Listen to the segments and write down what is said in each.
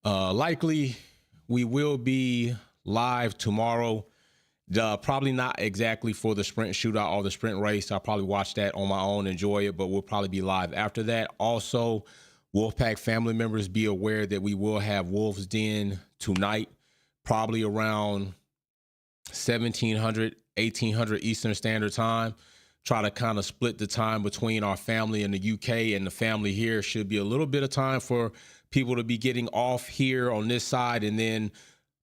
Likely, we will be live tomorrow. Probably not exactly for the sprint shootout or the sprint race. I'll probably watch that on my own, enjoy it, but we'll probably be live after that. Also, Wolfpack family members, be aware that we will have Wolves Den tonight, probably around 1700, 1800 Eastern Standard Time. Try to kind of split the time between our family in the UK and the family here. Should be a little bit of time for people to be getting off here on this side, and then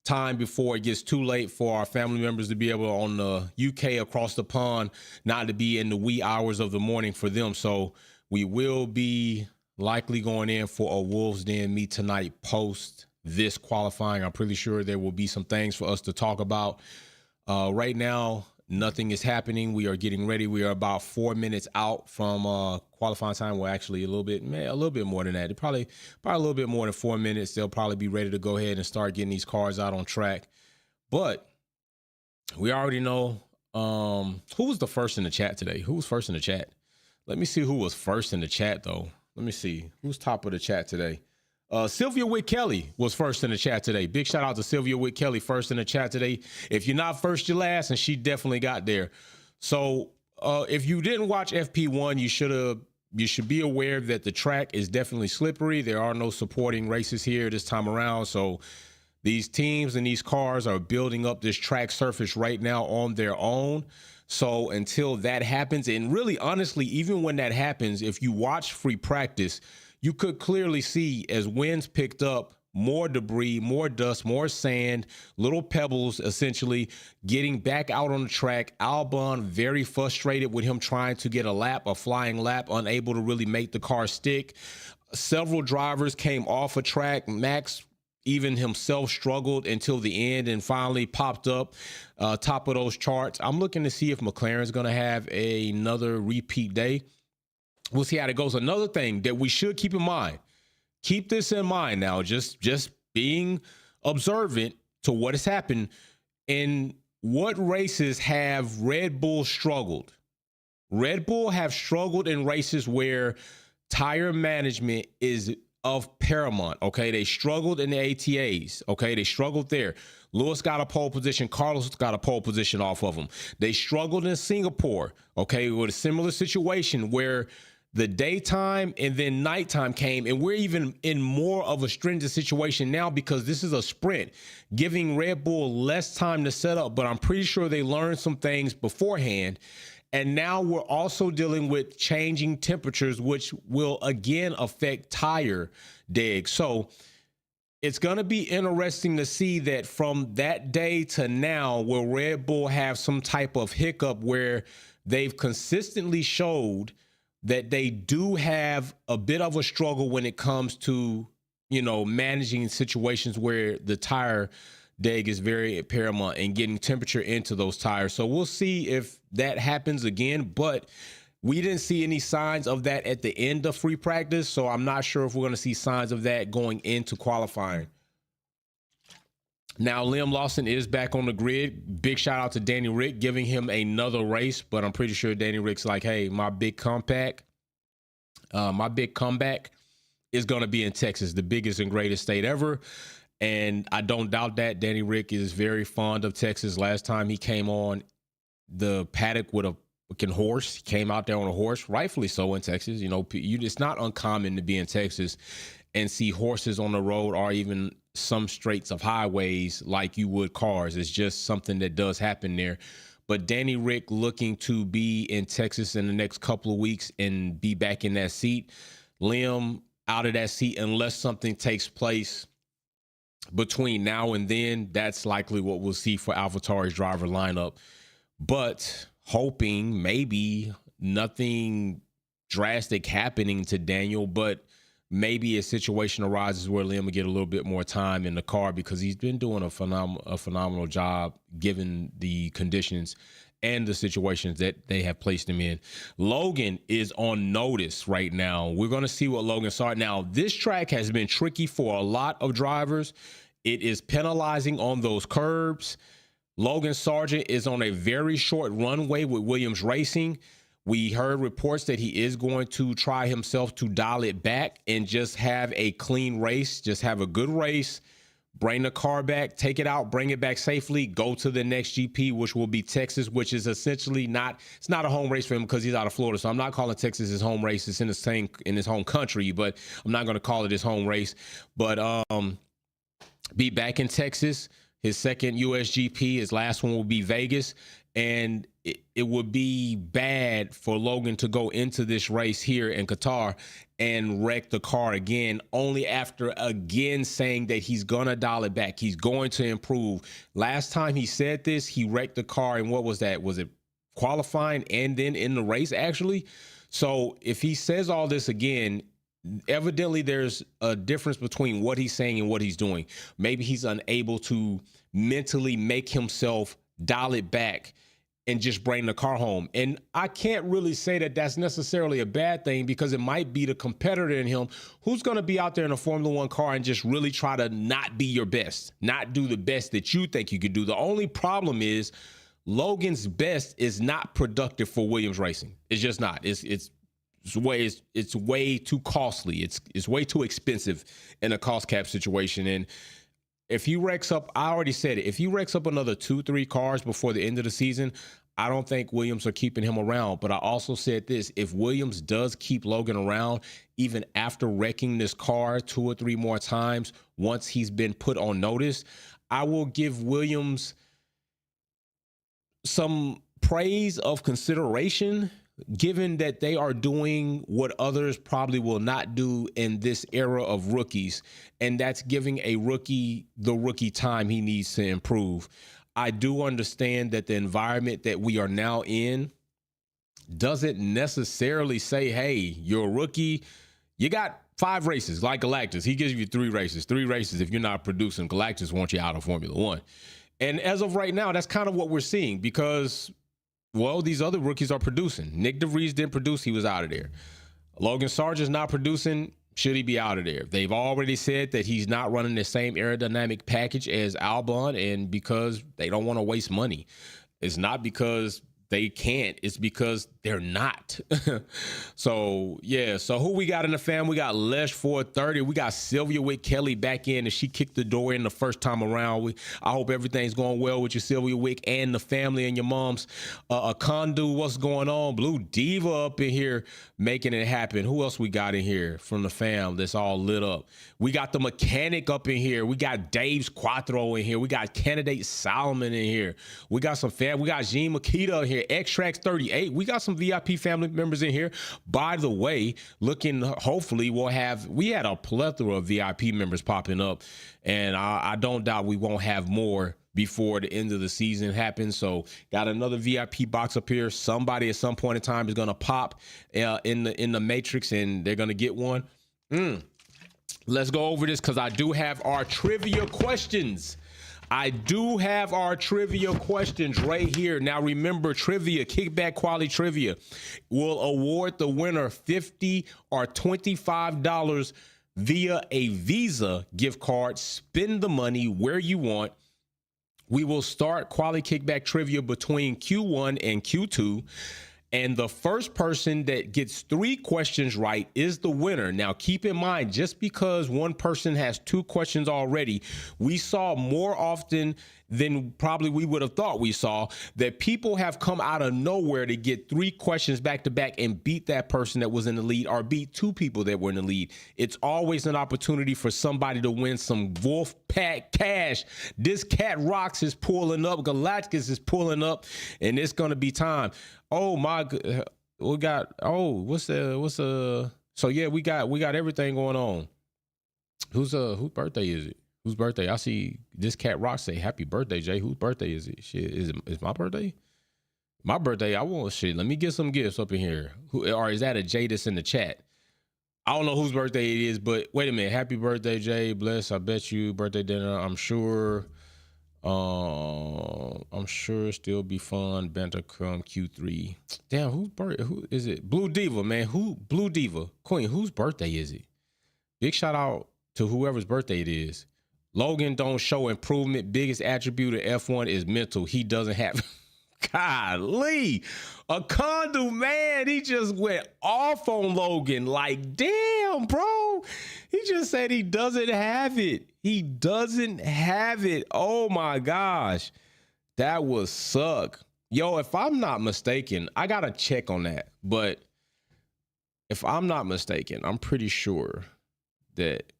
time before it gets too late for our family members to be able on the UK across the pond, not to be in the wee hours of the morning for them. So we will be likely going in for a Wolves Den meet tonight post this qualifying. I'm pretty sure there will be some things for us to talk about. Right now, nothing is happening. We are getting ready. We are about 4 minutes out from qualifying time. Well, actually, a little bit more than that. Probably a little bit more than 4 minutes. They'll probably be ready to go ahead and start getting these cars out on track. But we already know who was the first in the chat today. Who was first in the chat? Let me see who was first in the chat, though. Let me see. Who's top of the chat today? Sylvia Witt Kelly was first in the chat today. Big shout out to Sylvia Witt Kelly, first in the chat today. If you're not first, you're last, and she definitely got there. So if you didn't watch FP1, you should be aware that the track is definitely slippery. There are no supporting races here this time around. So these teams and these cars are building up this track surface right now on their own. So until that happens, and really honestly, even when that happens, if you watch free practice, you could clearly see as winds picked up, more debris, more dust, more sand, little pebbles, essentially getting back out on the track. Albon very frustrated with him trying to get a flying lap, unable to really make the car stick. Several drivers came off a track. Max even himself struggled until the end and finally popped up top of those charts. I'm looking to see if McLaren's going to have another repeat day. We'll see how it goes. Another thing that we should keep in mind, keep this in mind now, just being observant to what has happened. In what races have Red Bull struggled? Red Bull have struggled in races where tire management is of paramount, okay? They struggled in the ATAs, okay? They struggled there. Lewis got a pole position. Carlos got a pole position off of them. They struggled in Singapore, okay, with a similar situation where the daytime and then nighttime came, and we're even in more of a stringent situation now because this is a sprint, giving Red Bull less time to set up, but I'm pretty sure they learned some things beforehand. And now we're also dealing with changing temperatures, which will again affect tire deg. So it's going to be interesting to see that from that day to now, will Red Bull have some type of hiccup where they've consistently showed that they do have a bit of a struggle when it comes to, managing situations where the tire deg is very paramount and getting temperature into those tires. So we'll see if that happens again, but we didn't see any signs of that at the end of free practice. So I'm not sure if we're going to see signs of that going into qualifying. Now, Liam Lawson is back on the grid. Big shout out to Danny Rick, giving him another race, but I'm pretty sure Danny Rick's like, hey, my big comeback is going to be in Texas, the biggest and greatest state ever. And I don't doubt that. Danny Rick is very fond of Texas. Last time he came on the paddock with a fucking horse, he came out there on a horse, rightfully so in Texas. It's not uncommon to be in Texas and see horses on the road or even some straights of highways like you would cars. It's just something that does happen there. But Danny Rick looking to be in Texas in the next couple of weeks and be back in that seat. Liam out of that seat unless something takes place between now and then. That's likely what we'll see for AlphaTauri's driver lineup. But hoping maybe nothing drastic happening to Daniel, but maybe a situation arises where Liam will get a little bit more time in the car because he's been doing a phenomenal job given the conditions and the situations that they have placed him in. Logan is on notice right now. We're going to see what Logan saw. Now, this track has been tricky for a lot of drivers. It is penalizing on those curbs. Logan Sargent is on a very short runway with Williams Racing. We heard reports that he is going to try himself to dial it back and just have a clean race, just have a good race, bring the car back, take it out, bring it back safely, go to the next GP, which will be Texas, which is essentially it's not a home race for him because he's out of Florida. So I'm not calling Texas his home race. It's in his home country, but I'm not going to call it his home race. But be back in Texas, his second USGP, his last one will be Vegas. And it would be bad for Logan to go into this race here in Qatar and wreck the car again, only after again saying that he's going to dial it back. He's going to improve. Last time he said this, he wrecked the car. And what was that? Was it qualifying and then in the race, actually? So if he says all this again, evidently there's a difference between what he's saying and what he's doing. Maybe he's unable to mentally make himself dial it back and just bring the car home. And I can't really say that that's necessarily a bad thing, because it might be the competitor in him who's going to be out there in a Formula One car and just really try to not be your best, not do the best that you think you could do. The only problem is Logan's best is not productive for Williams Racing. It's just not. It's way too costly. It's way too expensive in a cost cap situation. And if he wrecks up, I already said it, if he wrecks up another 2-3 cars before the end of the season, I don't think Williams are keeping him around. But I also said this, if Williams does keep Logan around, even after wrecking this car 2 or 3 more times, once he's been put on notice, I will give Williams some praise of consideration, given that they are doing what others probably will not do in this era of rookies, and that's giving a rookie the rookie time he needs to improve. I do understand that the environment that we are now in doesn't necessarily say, hey, you're a rookie, you got 5 races like Galactus. He gives you 3 races. 3 races if you're not producing. Galactus wants you out of Formula One. And as of right now, that's kind of what we're seeing, because well, these other rookies are producing. Nick DeVries didn't produce. He was out of there. Logan Sargent's not producing. Should he be out of there? They've already said that he's not running the same aerodynamic package as Albon, and because they don't want to waste money. It's not because they can't. It's because they're not. So, yeah. So who we got in the fam? We got Lesh 430. We got Sylvia Wick Kelly back in, and she kicked the door in the first time around. I hope everything's going well with you, Sylvia Wick, and the family and your moms. Akondu, what's going on? Blue Diva up in here making it happen. Who else we got in here from the fam that's all lit up? We got the mechanic up in here. We got Dave's Quattro in here. We got Candidate Solomon in here. We got some fam. We got Jean Makita in here. Extracts 38. We got some VIP family members in here. By the way, hopefully we had a plethora of VIP members popping up, and I don't doubt we won't have more before the end of the season happens. So got another VIP box up here. Somebody at some point in time is going to pop in the matrix, and they're going to get one. Let's go over this, because I do have our trivia questions. Right here. Now, remember, trivia, kickback quality trivia, will award the winner $50 or $25 via a Visa gift card. Spend the money where you want. We will start quality kickback trivia between Q1 and Q2. And the first person that gets 3 questions right is the winner. Now, keep in mind, just because one person has 2 questions already, we saw more often than probably we would have thought we saw that people have come out of nowhere to get 3 questions back to back and beat that person that was in the lead, or beat 2 people that were in the lead. It's always an opportunity for somebody to win some Wolf Pack cash. This Cat Rocks is pulling up. Galactus is pulling up, and it's going to be time. Oh my, we got, so yeah, we got everything going on. Whose birthday is it? Whose birthday? I see this Cat Rock say happy birthday, Jay. Whose birthday is it? Shit, is my birthday? My birthday, I want shit. Let me get some gifts up in here. Or is that a Jay that's in the chat? I don't know whose birthday it is, but wait a minute. Happy birthday, Jay. Bless, I bet you. Birthday dinner, I'm sure still be fun. Banter come Q3. Damn, who is it? Blue Diva, man. Blue Diva? Queen, whose birthday is it? Big shout out to whoever's birthday it is. Logan don't show improvement. Biggest attribute of F1 is mental. He doesn't have Golly, a Condu, man, he just went off on Logan. Like, damn, bro. He just said he doesn't have it. He doesn't have it. Oh my gosh. That was suck. Yo, if I'm not mistaken, I got to check on that. But if I'm not mistaken, I'm pretty sure that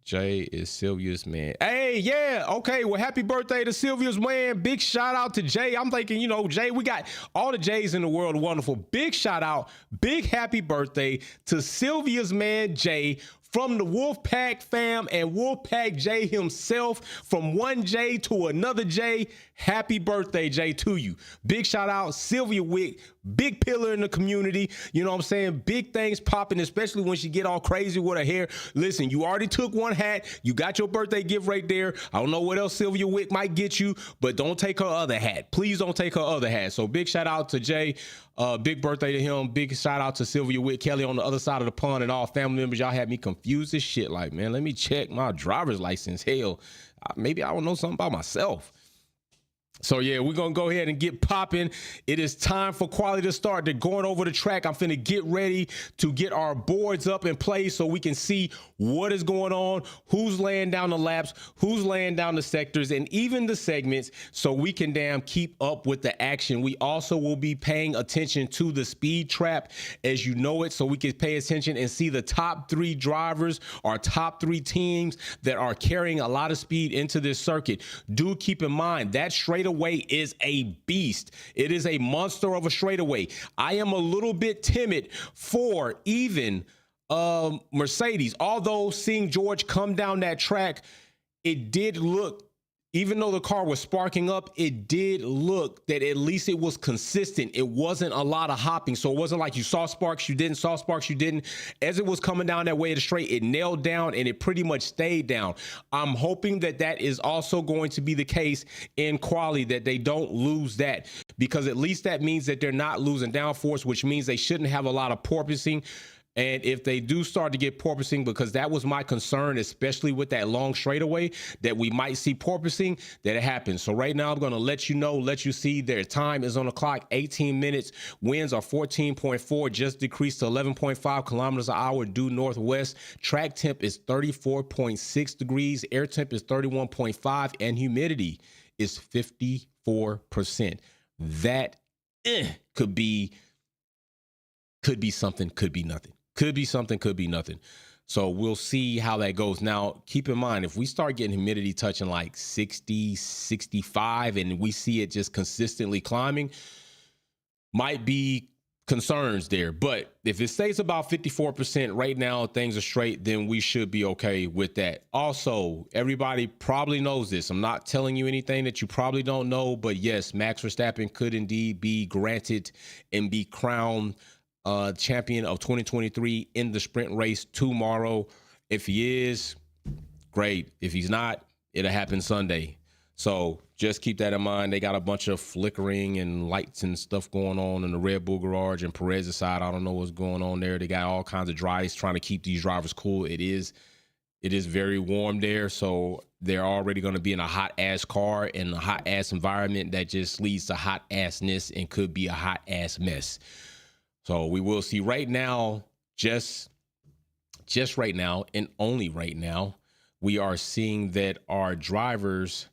Jay is Sylvia's man. Hey, yeah. Okay. Well, happy birthday to Sylvia's man. Big shout out to Jay. I'm thinking, you know, Jay, we got all the Jays in the world. Wonderful. Big shout out. Big happy birthday to Sylvia's man, Jay, from the Wolfpack fam and Wolfpack Jay himself, from one Jay to another Jay. Happy birthday, Jay, to you. Big shout out, Sylvia Wick, big pillar in the community. You know what I'm saying? Big things popping, especially when she get all crazy with her hair. Listen, you already took one hat. You got your birthday gift right there. I don't know what else Sylvia Wick might get you, but don't take her other hat. Please don't take her other hat. So big shout out to Jay. Big birthday to him. Big shout out to Sylvia Wick, Kelly on the other side of the pond, and all family members. Y'all had me confused as shit. Like, man, let me check my driver's license. Hell, maybe I don't know something about myself. So, yeah, we're going to go ahead and get popping. It is time for quality to start. They're going over the track. I'm finna get ready to get our boards up in place so we can see what is going on, who's laying down the laps, who's laying down the sectors, and even the segments, so we can damn keep up with the action. We also will be paying attention to the speed trap as you know it, so we can pay attention and see the top 3 drivers, our top 3 teams that are carrying a lot of speed into this circuit. Do keep in mind that straightaway is a beast. It is a monster of a straightaway. I am a little bit timid for even Mercedes, although seeing George come down that track, it did look, even though the car was sparking up, it did look that at least it was consistent. It wasn't a lot of hopping. So it wasn't like you saw sparks, you didn't, saw sparks, you didn't. As it was coming down that way of the straight, it nailed down and it pretty much stayed down. I'm hoping that that is also going to be the case in quali, that they don't lose that, because at least that means that they're not losing downforce, which means they shouldn't have a lot of porpoising. And if they do start to get porpoising, because that was my concern, especially with that long straightaway, that we might see porpoising, that it happens. So right now I'm going to let you know, let you see their time is on the clock, 18 minutes. Winds are 14.4, just decreased to 11.5 kilometers an hour due northwest. Track temp is 34.6 degrees. Air temp is 31.5 and humidity is 54%. That could be something, could be nothing. Could be something, could be nothing. So we'll see how that goes. Now, keep in mind, if we start getting humidity touching like 60, 65, and we see it just consistently climbing, might be concerns there. But if it stays about 54% right now, things are straight, then we should be okay with that. Also, everybody probably knows this. I'm not telling you anything that you probably don't know, but yes, Max Verstappen could indeed be granted and be crowned champion of 2023 in the sprint race tomorrow. If he is, great. If he's not, it'll happen Sunday. So just keep that in mind. They got a bunch of flickering and lights and stuff going on in the Red Bull garage and Perez's side. I don't know what's going on there. They got all kinds of dry ice trying to keep these drivers cool. It is very warm there, so they're already going to be in a hot ass car in a hot ass environment that just leads to hot assness and could be a hot ass mess. So we will see. Right now, just right now, and only right now, we are seeing that our drivers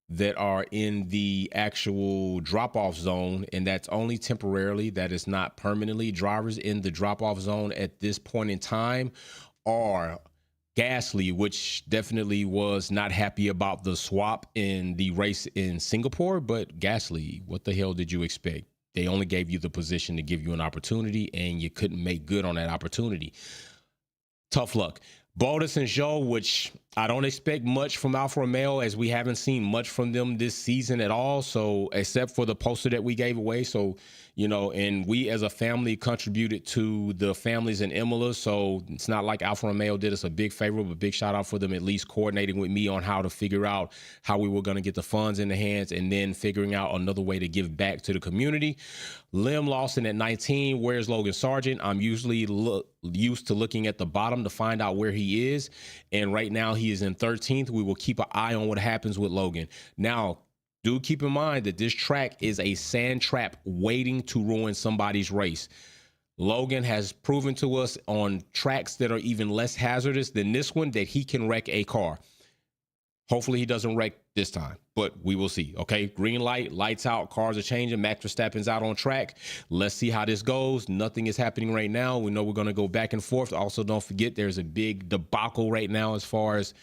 that are in the actual drop-off zone, and that's only temporarily, that is not permanently, drivers in the drop-off zone at this point in time are Gasly, which definitely was not happy about the swap in the race in Singapore. But Gasly, what the hell did you expect? They only gave you the position to give you an opportunity, and you couldn't make good on that opportunity. Tough luck. Bottas and Zhou, which I don't expect much from Alfa Romeo, as we haven't seen much from them this season at all. So, except for the poster that we gave away. So, you know, and we as a family contributed to the families in Imola. So it's not like Alfa Romeo did us a big favor, but big shout out for them at least coordinating with me on how to figure out how we were going to get the funds in the hands, and then figuring out another way to give back to the community. Lim Lawson at 19. Where's Logan Sargent? I'm usually used to looking at the bottom to find out where he is. And right now he is in 13th. We will keep an eye on what happens with Logan. Now, Do keep in mind that this track is a sand trap waiting to ruin somebody's race. Logan has proven to us on tracks that are even less hazardous than this one that he can wreck a car. Hopefully he doesn't wreck this time, but we will see. Okay, green light, lights out, cars are changing. Max Verstappen's out on track. Let's see how this goes. Nothing is happening right now. We know we're going to go back and forth. Also, don't forget there's a big debacle right now as far as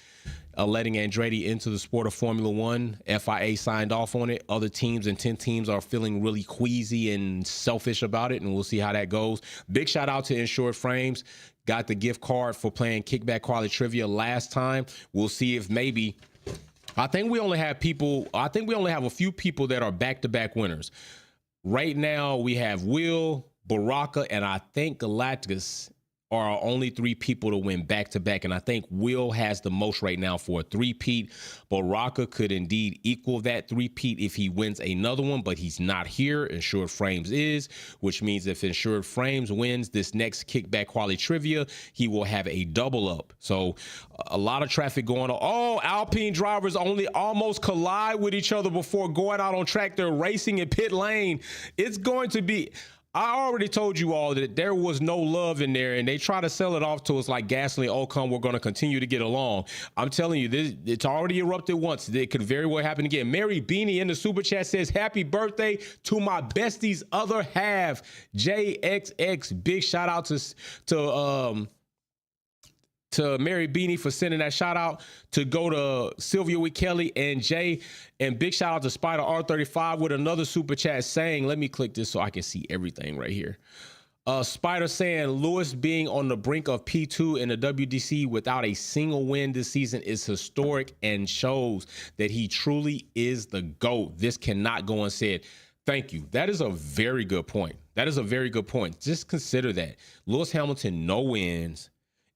letting Andretti into the sport of Formula One. FIA signed off on it. Other teams and 10 teams are feeling really queasy and selfish about it, and we'll see how that goes. Big shout out to Insured Frames. Got the gift card for playing Kickback Quality Trivia last time. We'll see if maybe... I think we only have a few people that are back-to-back winners. Right now, we have Will, Baraka, and I think Galactus are our only 3 people to win back-to-back, and I think Will has the most right now for a 3-peat. Baraka could indeed equal that 3-peat if he wins another one, but he's not here. Insured Frames is, which means if Insured Frames wins this next Kickback Quality Trivia, he will have a double up. So a lot of traffic going on. Oh, Alpine drivers only almost collide with each other before going out on track. They're racing in pit lane. It's going to be... I already told you all that there was no love in there, and they try to sell it off to us like Gasly and Ocon. We're going to continue to get along. I'm telling you, it's already erupted once. It could very well happen again. Mary Beanie in the super chat says, happy birthday to my bestie's other half, JXX. Big shout out to Mary Beanie for sending that shout out, to go to Sylvia with Kelly and Jay, and big shout out to Spider R35 with another super chat saying, let me click this so I can see everything right here. Spider saying Lewis being on the brink of P2 in the WDC without a single win this season is historic and shows that he truly is the GOAT. This cannot go unsaid. Thank you. That is a very good point. Just consider that. Lewis Hamilton, no wins,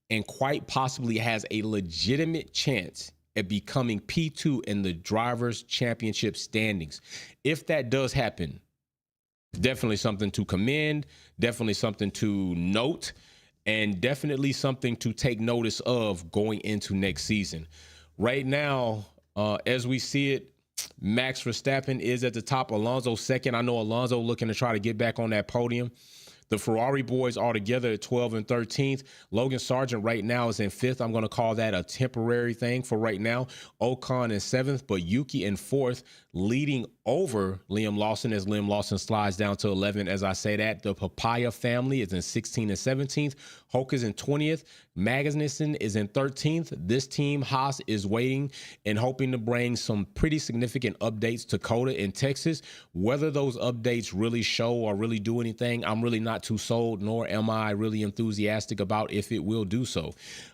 and quite possibly has a legitimate chance at becoming P2 in the Drivers' Championship standings. If that does happen, definitely something to commend, definitely something to note, and definitely something to take notice of going into next season. Right now, as we see it, Max Verstappen is at the top, Alonso second. I know Alonso looking to try to get back on that podium. The Ferrari boys are together at 12th and 13th. Logan Sargent right now is in 5th. I'm going to call that a temporary thing for right now. Ocon in 7th, but Yuki in 4th, leading over Liam Lawson as Liam Lawson slides down to 11. As I say that, the Papaya family is in 16th and 17th. Hulk is in 20th. Magnussen is in 13th. This team, Haas, is waiting and hoping to bring some pretty significant updates to COTA in Texas. Whether those updates really show or really do anything, I'm really not too sold, nor am I really enthusiastic about if it will do so.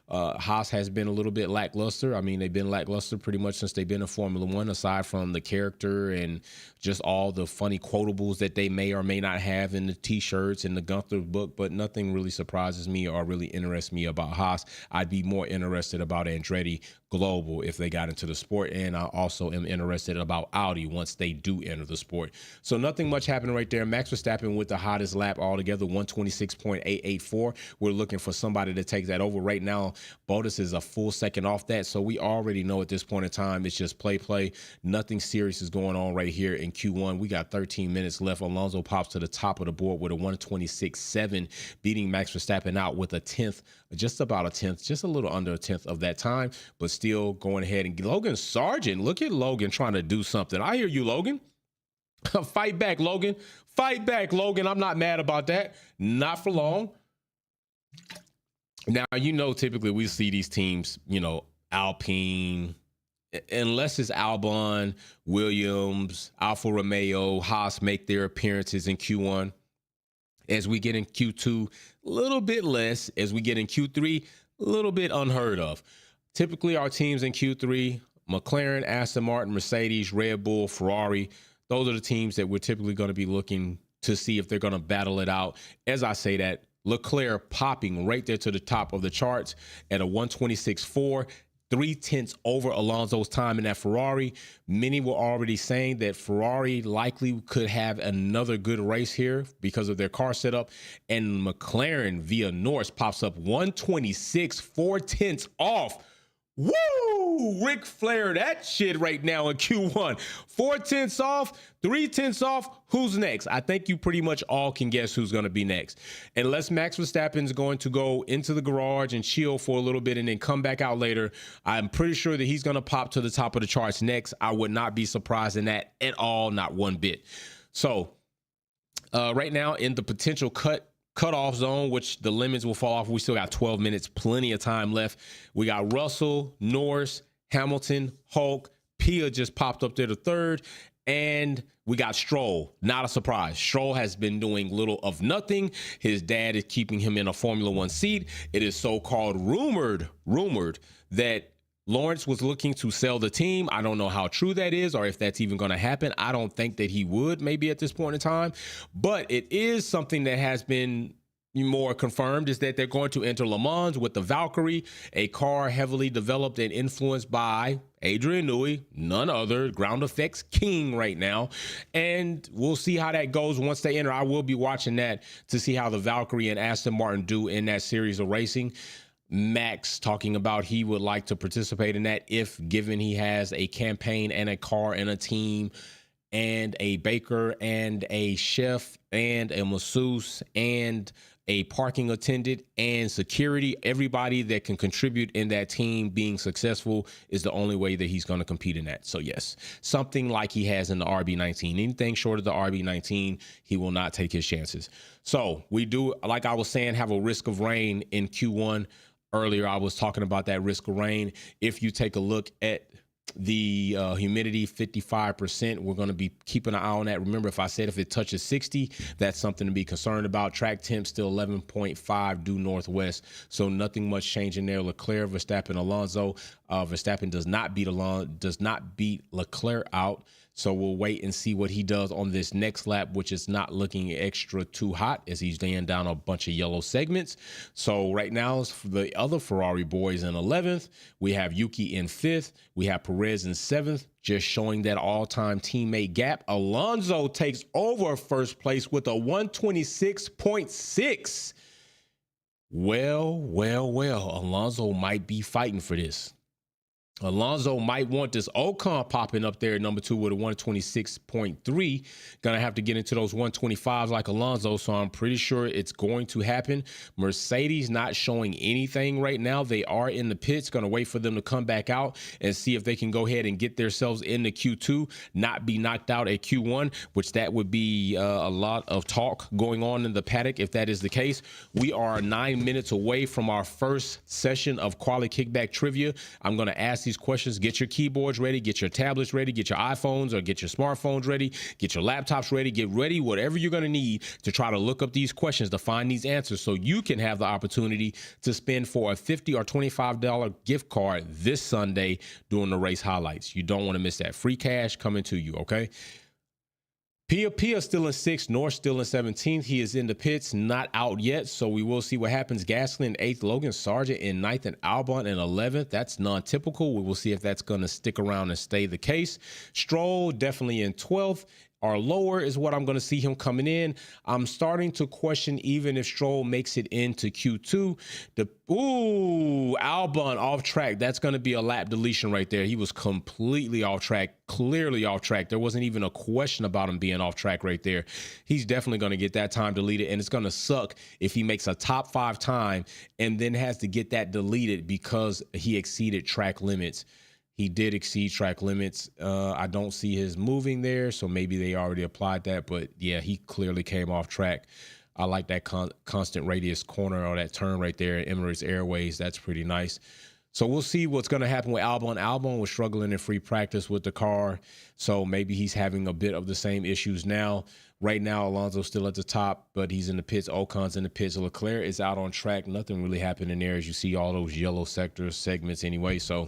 Haas has been a little bit lackluster. I mean, they've been lackluster pretty much since they've been in Formula One, aside from the character and just all the funny quotables that they may or may not have in the T-shirts and the Gunther book, but nothing really surprises me or really interests me about Haas. I'd be more interested about Andretti Global if they got into the sport, and I also am interested about Audi once they do enter the sport. So nothing much happening right there. Max Verstappen with the hottest lap altogether, 126.884. We're looking for somebody to take that over. Right now, Bottas is a full second off that, so we already know at this point in time it's just play. Nothing serious is going on right here in Q1. We got 13 minutes left. Alonso pops to the top of the board with a 126.7, beating Max Verstappen out with a 10th, just about a 10th, just a little under a 10th of that time, but still going ahead. And Logan Sargent, look at Logan trying to do something. I hear you, Logan. Fight back, Logan. Fight back, Logan. I'm not mad about that. Not for long. Now, typically we see these teams, Alpine, unless it's Albon, Williams, Alfa Romeo, Haas make their appearances in Q1. As we get in Q2, a little bit less. As we get in Q3, a little bit unheard of. Typically, our teams in Q3, McLaren, Aston Martin, Mercedes, Red Bull, Ferrari, those are the teams that we're typically going to be looking to see if they're going to battle it out. As I say that, Leclerc popping right there to the top of the charts at a 126.4, 0.3 over Alonso's time in that Ferrari. Many were already saying that Ferrari likely could have another good race here because of their car setup. And McLaren via Norris pops up 126, 0.4 off. Woo! Ric Flair, that shit right now in Q1. 4/10 off, 3/10 off. Who's next? I think you pretty much all can guess who's going to be next. Unless Max Verstappen is going to go into the garage and chill for a little bit and then come back out later, I'm pretty sure that he's going to pop to the top of the charts next. I would not be surprised in that at all, not one bit. So right now in the potential cutoff zone, which the limits will fall off. We still got 12 minutes, plenty of time left. We got Russell, Norris, Hamilton, Hulk, Pia just popped up there to third, and we got Stroll. Not a surprise. Stroll has been doing little of nothing. His dad is keeping him in a Formula One seat. It is so-called rumored that Lawrence was looking to sell the team. I don't know how true that is or if that's even going to happen. I don't think that he would maybe at this point in time, but it is something that has been more confirmed, is that they're going to enter Le Mans with the Valkyrie, a car heavily developed and influenced by Adrian Newey, none other, ground effects king right now. And we'll see how that goes once they enter. I will be watching that to see how the Valkyrie and Aston Martin do in that series of racing. Max talking about he would like to participate in that if given he has a campaign and a car and a team and a baker and a chef and a masseuse and a parking attendant and security. Everybody that can contribute in that team being successful is the only way that he's going to compete in that. So yes, something like he has in the RB19. Anything short of the RB19, he will not take his chances. So we do, like I was saying, have a risk of rain in Q1. Earlier, I was talking about that risk of rain. If you take a look at the humidity, 55%, we're going to be keeping an eye on that. Remember, if I said if it touches 60, that's something to be concerned about. Track temp still 11.5 due northwest, so nothing much changing there. Leclerc, Verstappen, Alonso. Verstappen does not beat Leclerc out. So we'll wait and see what he does on this next lap, which is not looking extra too hot as he's laying down a bunch of yellow segments. So right now, for the other Ferrari boys in 11th, we have Yuki in 5th. We have Perez in 7th, just showing that all-time teammate gap. Alonso takes over first place with a 126.6. Well, Alonso might be fighting for this. Alonso might want this Ocon popping up there at number 2 with a 126.3. Gonna have to get into those 125s like Alonso, so I'm pretty sure it's going to happen. Mercedes not showing anything right now. They are in the pits. Gonna wait for them to come back out and see if they can go ahead and get themselves into Q2, not be knocked out at Q1, which that would be a lot of talk going on in the paddock if that is the case. We are 9 minutes away from our first session of Quality Kickback Trivia. I'm gonna ask these questions. Get your keyboards ready, get your tablets ready, get your iPhones or get your smartphones ready, get your laptops ready, get ready, whatever you're going to need to try to look up these questions to find these answers so you can have the opportunity to spend for a $50 or $25 gift card this Sunday during the race highlights. You don't want to miss that. Free cash coming to you, okay? Pia still in 6th, North still in 17th. He is in the pits, not out yet, so we will see what happens. Gasly in 8th, Logan Sargent in 9th, and Albon in 11th. That's non-typical. We will see if that's going to stick around and stay the case. Stroll definitely in 12th. Or lower is what I'm going to see him coming in. I'm starting to question even if Stroll makes it into Q2. Albon off track. That's going to be a lap deletion right there. He was completely off track, clearly off track. There wasn't even a question about him being off track right there. He's definitely going to get that time deleted, and it's going to suck if he makes a top 5 time and then has to get that deleted because he exceeded track limits. He did exceed track limits. I don't see his moving there, so maybe they already applied that. But, yeah, he clearly came off track. I like that constant radius corner or that turn right there at Emirates Airways. That's pretty nice. So we'll see what's going to happen with Albon. Albon was struggling in free practice with the car, so maybe he's having a bit of the same issues now. Right now, Alonso's still at the top, but he's in the pits. Ocon's in the pits. Leclerc is out on track. Nothing really happened in there as you see all those yellow segments anyway, so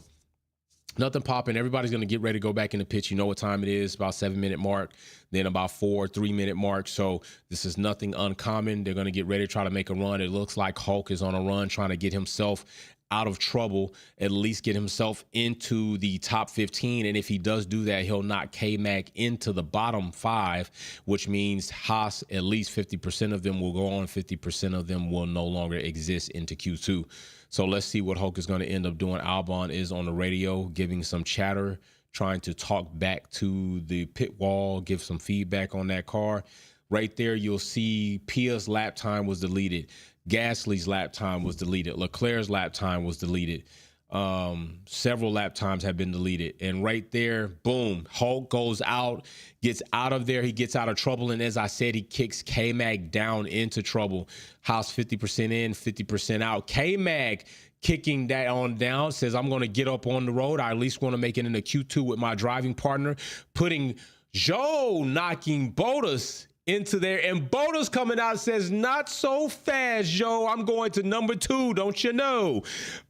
nothing popping. Everybody's going to get ready to go back in the pitch. You know what time it is, about 7-minute mark, then about 3-minute mark. So this is nothing uncommon. They're going to get ready to try to make a run. It looks like Hulk is on a run trying to get himself out of trouble, at least get himself into the top 15. And if he does do that, he'll knock K-Mac into the bottom 5, which means Haas, at least 50% of them will go on, 50% of them will no longer exist into Q2. So let's see what Hulk is going to end up doing. Albon is on the radio giving some chatter, trying to talk back to the pit wall, give some feedback on that car. Right there, you'll see Pia's lap time was deleted. Gasly's lap time was deleted. Leclerc's lap time was deleted. Several lap times have been deleted. And right there, boom, Hulk goes out, gets out of there. He gets out of trouble. And as I said, he kicks K-Mag down into trouble. Haas 50% in, 50% out. K-Mag kicking that on down, says, I'm going to get up on the road. I at least want to make it in the Q2 with my driving partner, putting Joe knocking Bottas into there, and Bottas coming out says, not so fast, Joe. I'm going to number 2, don't you know?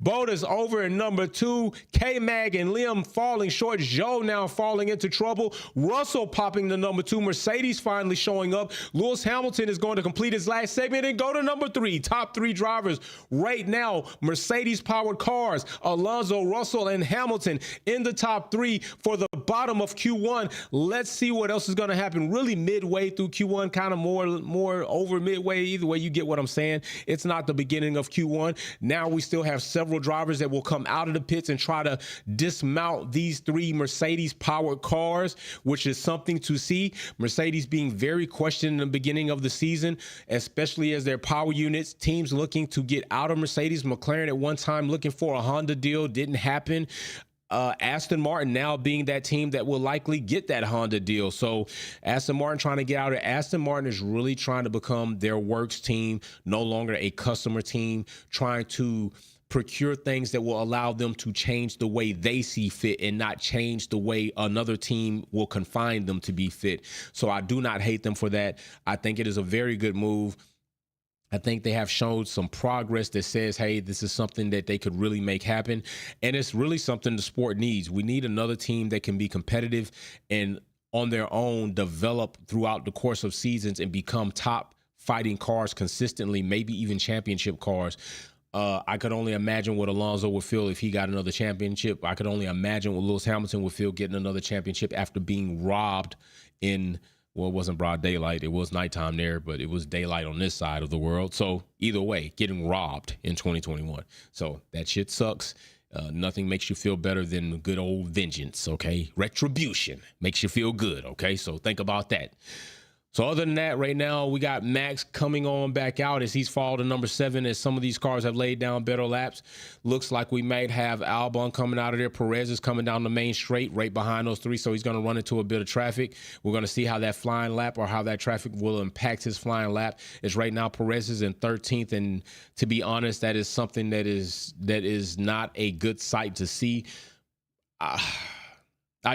Bottas over in number 2, K-Mag and Liam falling short. Joe now falling into trouble. Russell popping to number 2. Mercedes finally showing up. Lewis Hamilton is going to complete his last segment and go to number 3. Top 3 drivers right now, Mercedes-powered cars. Alonso, Russell, and Hamilton in the top 3 for the bottom of Q1. Let's see what else is going to happen. Really midway through Q1, kind of more over midway. Either way, you get what I'm saying. It's not the beginning of Q1. Now we still have several drivers that will come out of the pits and try to dismount these 3 Mercedes powered cars, which is something to see. Mercedes being very questioned in the beginning of the season, especially as their power units, teams looking to get out of Mercedes. McLaren at one time looking for a Honda deal, didn't happen. Aston Martin now being that team that will likely get that Honda deal. So Aston Martin trying to get out of it. Aston Martin is really trying to become their works team, no longer a customer team, trying to procure things that will allow them to change the way they see fit and not change the way another team will confine them to be fit. So I do not hate them for that. I think it is a very good move. I think they have shown some progress that says, hey, this is something that they could really make happen. And it's really something the sport needs. We need another team that can be competitive and on their own develop throughout the course of seasons and become top fighting cars consistently, maybe even championship cars. I could only imagine what Alonso would feel if he got another championship. I could only imagine what Lewis Hamilton would feel getting another championship after being robbed in, well, it wasn't broad daylight. It was nighttime there, but it was daylight on this side of the world. So either way, getting robbed in 2021. So that shit sucks. Nothing makes you feel better than good old vengeance, okay? Retribution makes you feel good, okay? So think about that. So other than that, right now, we got Max coming on back out as he's fallen to number 7 as some of these cars have laid down better laps. Looks like we might have Albon coming out of there. Perez is coming down the main straight right behind those 3, so he's going to run into a bit of traffic. We're going to see how that flying lap or how that traffic will impact his flying lap. As right now, Perez is in 13th, and to be honest, that is something that is not a good sight to see. I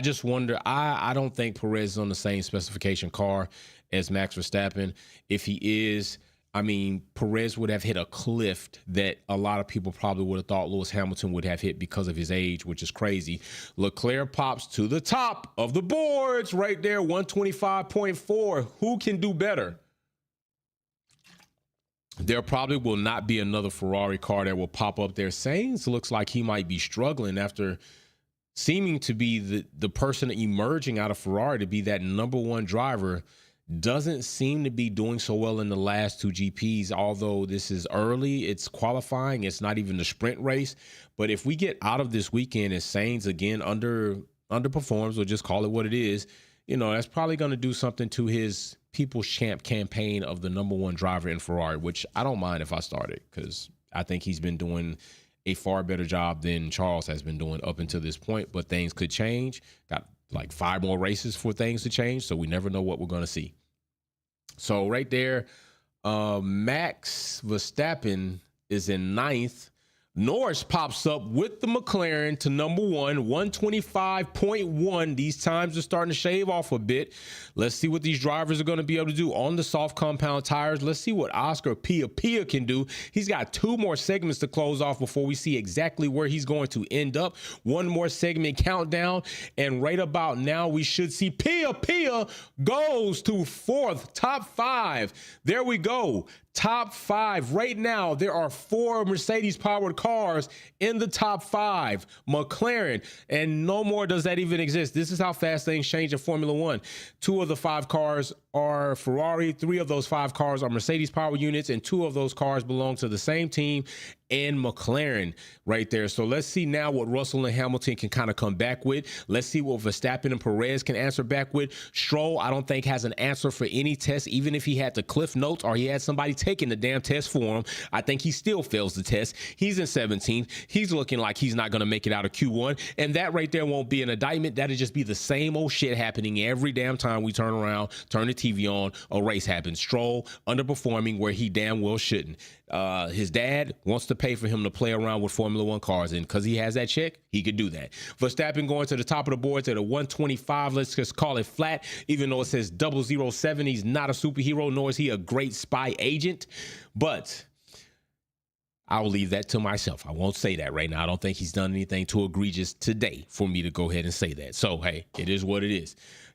just wonder, I don't think Perez is on the same specification car as Max Verstappen. If he is, I mean, Perez would have hit a cliff that a lot of people probably would have thought Lewis Hamilton would have hit because of his age, which is crazy. Leclerc pops to the top of the boards right there, 125.4. Who can do better? There probably will not be another Ferrari car that will pop up there. Sainz looks like he might be struggling after seeming to be the person emerging out of Ferrari to be that number 1 driver. Doesn't seem to be doing so well in the last 2 GPs, although this is early. It's qualifying. It's not even the sprint race. But if we get out of this weekend and Sainz again underperforms, or just call it what it is, you know, that's probably going to do something to his People's Champ campaign of the number 1 driver in Ferrari, which I don't mind if I started, because I think he's been doing a far better job than Charles has been doing up until this point. But things could change. Got like 5 more races for things to change, so we never know what we're going to see. So right there, Max Verstappen is in 9th. Norris pops up with the McLaren to number 1, 125.1. These times are starting to shave off a bit. Let's see what these drivers are going to be able to do on the soft compound tires. Let's see what Oscar Pia can do. He's got 2 more segments to close off before we see exactly where he's going to end up. 1 more segment countdown, and right about now we should see Pia goes to 4th, top 5. There we go. Top 5 right now. There are 4 Mercedes powered cars in the top 5. McLaren, and no more does that even exist. This is how fast things change in Formula One. 2 of the 5 cars are Ferrari, 3 of those 5 cars are Mercedes power units, and 2 of those cars belong to the same team and McLaren right there. So let's see now what Russell and Hamilton can kind of come back with. Let's see what Verstappen and Perez can answer back with. Stroll, I don't think has an answer for any test, even if he had the cliff notes or he had somebody taking the damn test for him. I think he still fails the test. He's in 17th. He's looking like he's not going to make it out of Q1. And that right there won't be an indictment. That'll just be the same old shit happening every damn time we turn around, turn the TV on, a race happens. Stroll underperforming where he damn well shouldn't. His dad wants to pay for him to play around with Formula One cars, and because he has that check, he could do that. Verstappen going to the top of the boards at a 125. Let's just call it flat, even though it says 007. He's not a superhero, nor is he a great spy agent, but I'll leave that to myself. I won't say that right now. I don't think he's done anything too egregious today for me to go ahead and say that. So, hey, it is what it is.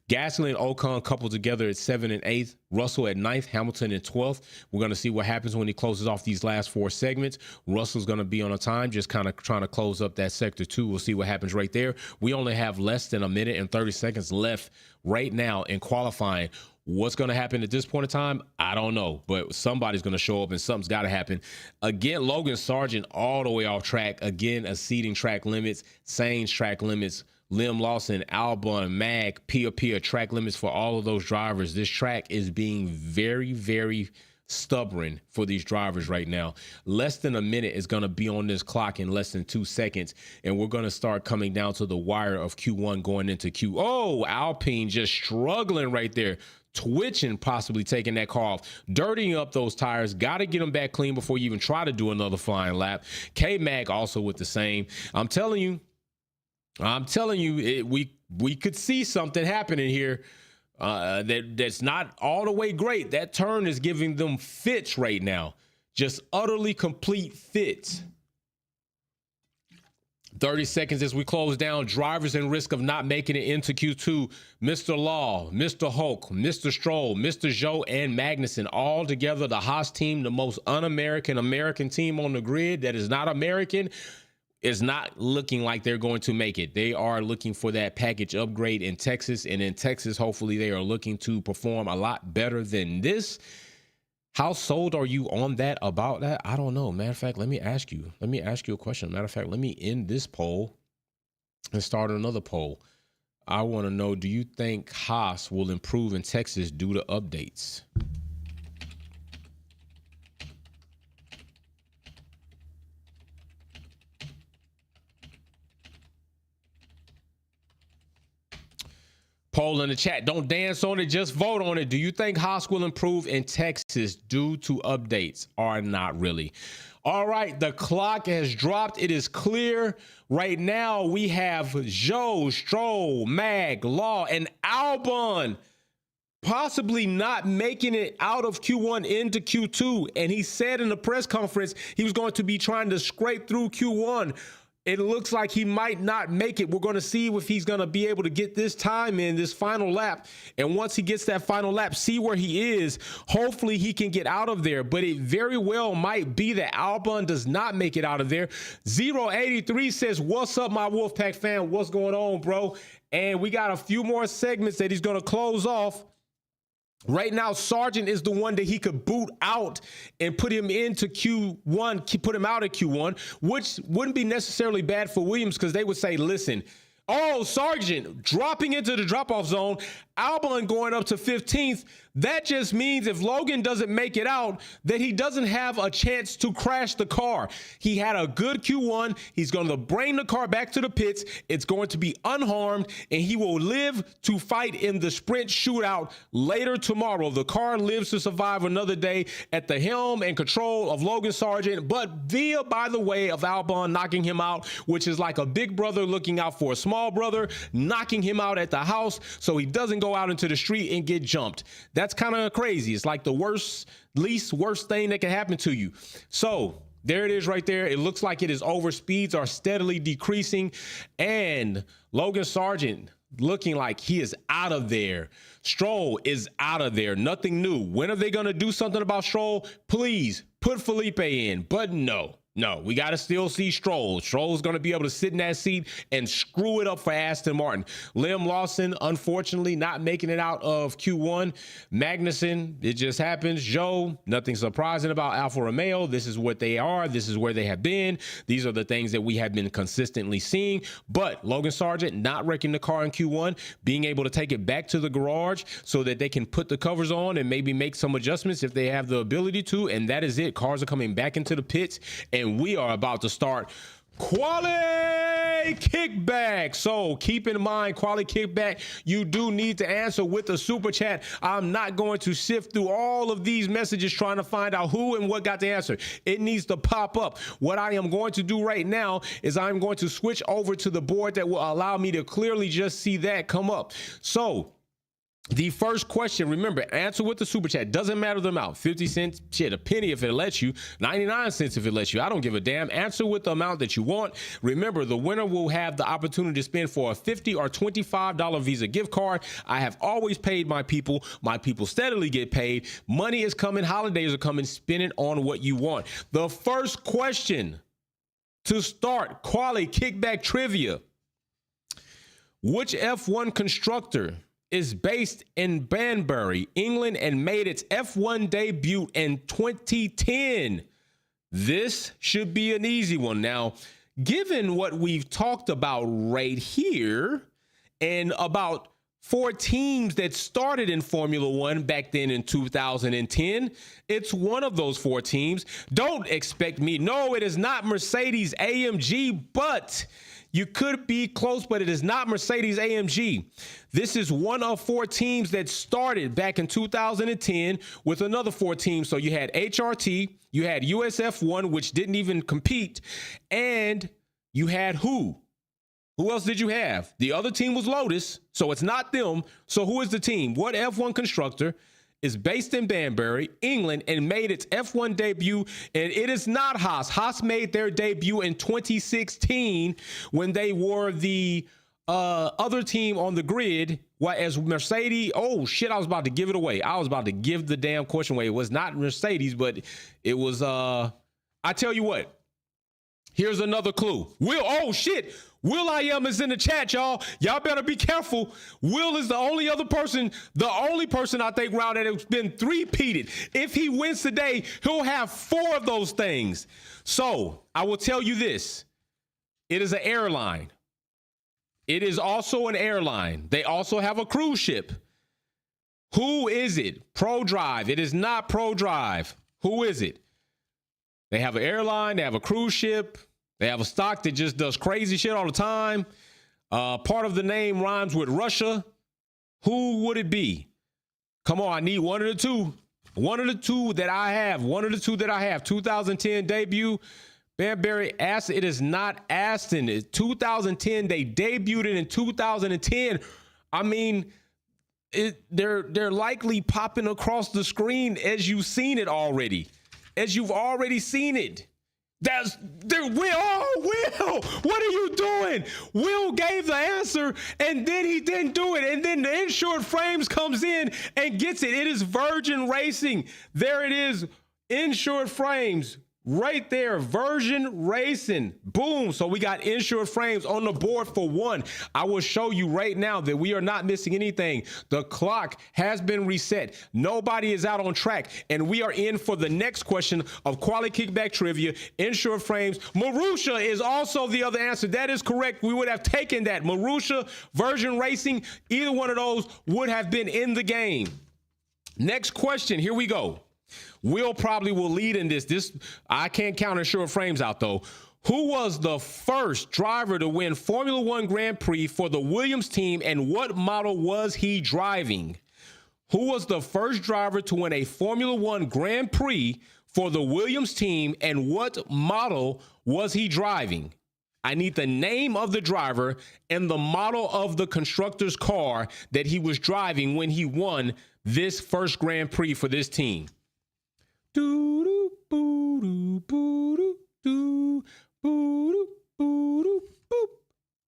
Gasly and Ocon coupled together at 7th and 8th. Russell at 9th, Hamilton at 12th. We're going to see what happens when he closes off these last 4 segments. Russell's going to be on a time, just kind of trying to close up that sector 2. We'll see what happens right there. We only have less than a minute and 30 seconds left right now in qualifying. What's going to happen at this point in time? I don't know, but somebody's going to show up and something's got to happen. Again, Logan Sargent all the way off track. Again, exceeding track limits, Sainz track limits, Liam Lawson, Albon, Mag, Pia track limits for all of those drivers. This track is being very, very stubborn for these drivers right now. Less than a minute is going to be on this clock in less than 2 seconds, and we're going to start coming down to the wire of Q1 going into Q. Oh, Alpine just struggling right there. Twitching, possibly taking that car off, dirtying up those tires. Got to get them back clean before you even try to do another flying lap. K-Mag also with the same. I'm telling you, we could see something happening here that's not all the way great. That turn is giving them fits right now, just utterly complete fits. 30 seconds as we close down. Drivers in risk of not making it into Q2. Mr. Law, Mr. Hulk, Mr. Stroll, Mr. Zhou, and Magnussen all together. The Haas team, the most un-American team on the grid that is not American, is not looking like they're going to make it. They are looking for that package upgrade in Texas. And in Texas, hopefully they are looking to perform a lot better than this. How sold are you on that, about that? I don't know. Matter of fact, let me ask you a question. Matter of fact, let me end this poll and start another poll. I want to know, do you think Haas will improve in Texas due to updates? Poll in the chat. Don't dance on it. Just vote on it. Do you think Haas will improve in Texas due to updates or not really? All right. The clock has dropped. It is clear. Right now, we have Zhou, Stroll, Mag, Law, and Albon possibly not making it out of Q1 into Q2. And he said in the press conference he was going to be trying to scrape through Q1. It looks like he might not make it. We're going to see if he's going to be able to get this time in, this final lap. And once he gets that final lap, see where he is. Hopefully he can get out of there. But it very well might be that Albon does not make it out of there. 083 says, what's up, my Wolfpack fan? What's going on, bro? And we got a few more segments that he's going to close off. Right now, Sargent is the one that he could boot out and put him into Q1, put him out of Q1, which wouldn't be necessarily bad for Williams because they would say, listen, oh, Sargent dropping into the drop-off zone, Albon going up to 15th. That just means if Logan doesn't make it out, that he doesn't have a chance to crash the car. He had a good Q1. He's going to bring the car back to the pits. It's going to be unharmed, and he will live to fight in the sprint shootout later tomorrow. The car lives to survive another day at the helm and control of Logan Sargent, but via, by the way, of Albon knocking him out, which is like a big brother looking out for a small brother, knocking him out at the house so he doesn't go out into the street and get jumped. That's kind of crazy. It's like the least worst thing that can happen to you. So there it is right there. It looks like it is over. Speeds are steadily decreasing, and Logan Sargent looking like he is out of there. Stroll is out of there. Nothing new. When are they going to do something about Stroll? Please put Felipe in, but no. No, we got to still see Stroll. Stroll's going to be able to sit in that seat and screw it up for Aston Martin. Liam Lawson, unfortunately, not making it out of Q1. Magnussen, it just happens. Joe, nothing surprising about Alfa Romeo. This is what they are. This is where they have been. These are the things that we have been consistently seeing. But Logan Sargent not wrecking the car in Q1, being able to take it back to the garage so that they can put the covers on and maybe make some adjustments if they have the ability to. And that is it. Cars are coming back into the pits, and we are about to start quali kickback. So keep in mind, quali kickback, you do need to answer with a super chat. I'm not going to sift through all of these messages trying to find out who and what got the answer. It needs to pop up. What I am going to do right now is I'm going to switch over to the board that will allow me to clearly just see that come up. So the first question, remember, answer with the super chat. Doesn't matter the amount. 50 cents, shit, a penny if it lets you. 99 cents if it lets you. I don't give a damn. Answer with the amount that you want. Remember, the winner will have the opportunity to spend for a $50 or $25 Visa gift card. I have always paid my people. My people steadily get paid. Money is coming. Holidays are coming. Spend it on what you want. The first question to start quali kickback trivia. Which F1 constructor is based in Banbury, England, and made its F1 debut in 2010? This should be an easy one. Now, given what we've talked about right here and about 4 teams that started in Formula One back then in 2010, it's one of those 4 teams. Don't expect me. No, it is not Mercedes AMG, but you could be close, but it is not Mercedes AMG. This is one of 4 teams that started back in 2010 with another 4 teams. So you had HRT, you had USF1, which didn't even compete, and you had who? Who else did you have? The other team was Lotus, so it's not them. So who is the team? What F1 constructor is based in Banbury, England, and made its F1 debut? And it is not Haas. Haas made their debut in 2016 when they were the other team on the grid. As Mercedes, oh shit, I was about to give it away. I was about to give the damn question away. It was not Mercedes, but it was, I tell you what, here's another clue. Oh shit. Will I Am is in the chat, y'all. Y'all better be careful. Will is the only person I think around that has been three-peated. If he wins today, he'll have 4 of those things. So I will tell you this. It is an airline. It is also an airline. They also have a cruise ship. Who is it? ProDrive. It is not ProDrive. Who is it? They have an airline. They have a cruise ship. They have a stock that just does crazy shit all the time. Part of the name rhymes with Russia. Who would it be? Come on, I need one of the two. One of the two that I have. 2010 debut, Banbury, Aston. It is not Aston. It's 2010. They debuted it in 2010. I mean, they're likely popping across the screen as you've seen it already. As you've already seen it. Will, what are you doing? Will gave the answer and then he didn't do it. And then the Insured Frames comes in and gets it. It is Virgin Racing. There it is. Insured Frames right there. Virgin Racing. Boom. So we got Insured Frames on the board for 1. I will show you right now that we are not missing anything. The clock has been reset. Nobody is out on track. And we are in for the next question of quali kickback trivia. Insured Frames. Marussia is also the other answer. That is correct. We would have taken that. Marussia, Virgin Racing, either one of those would have been in the game. Next question. Here we go. Will probably will lead in this. I can't count Insured Frames out though. Who was the first driver to win Formula One Grand Prix for the Williams team, and what model was he driving? Who was the first driver to win a Formula One Grand Prix for the Williams team, and what model was he driving? I need the name of the driver and the model of the constructor's car that he was driving when he won this first Grand Prix for this team.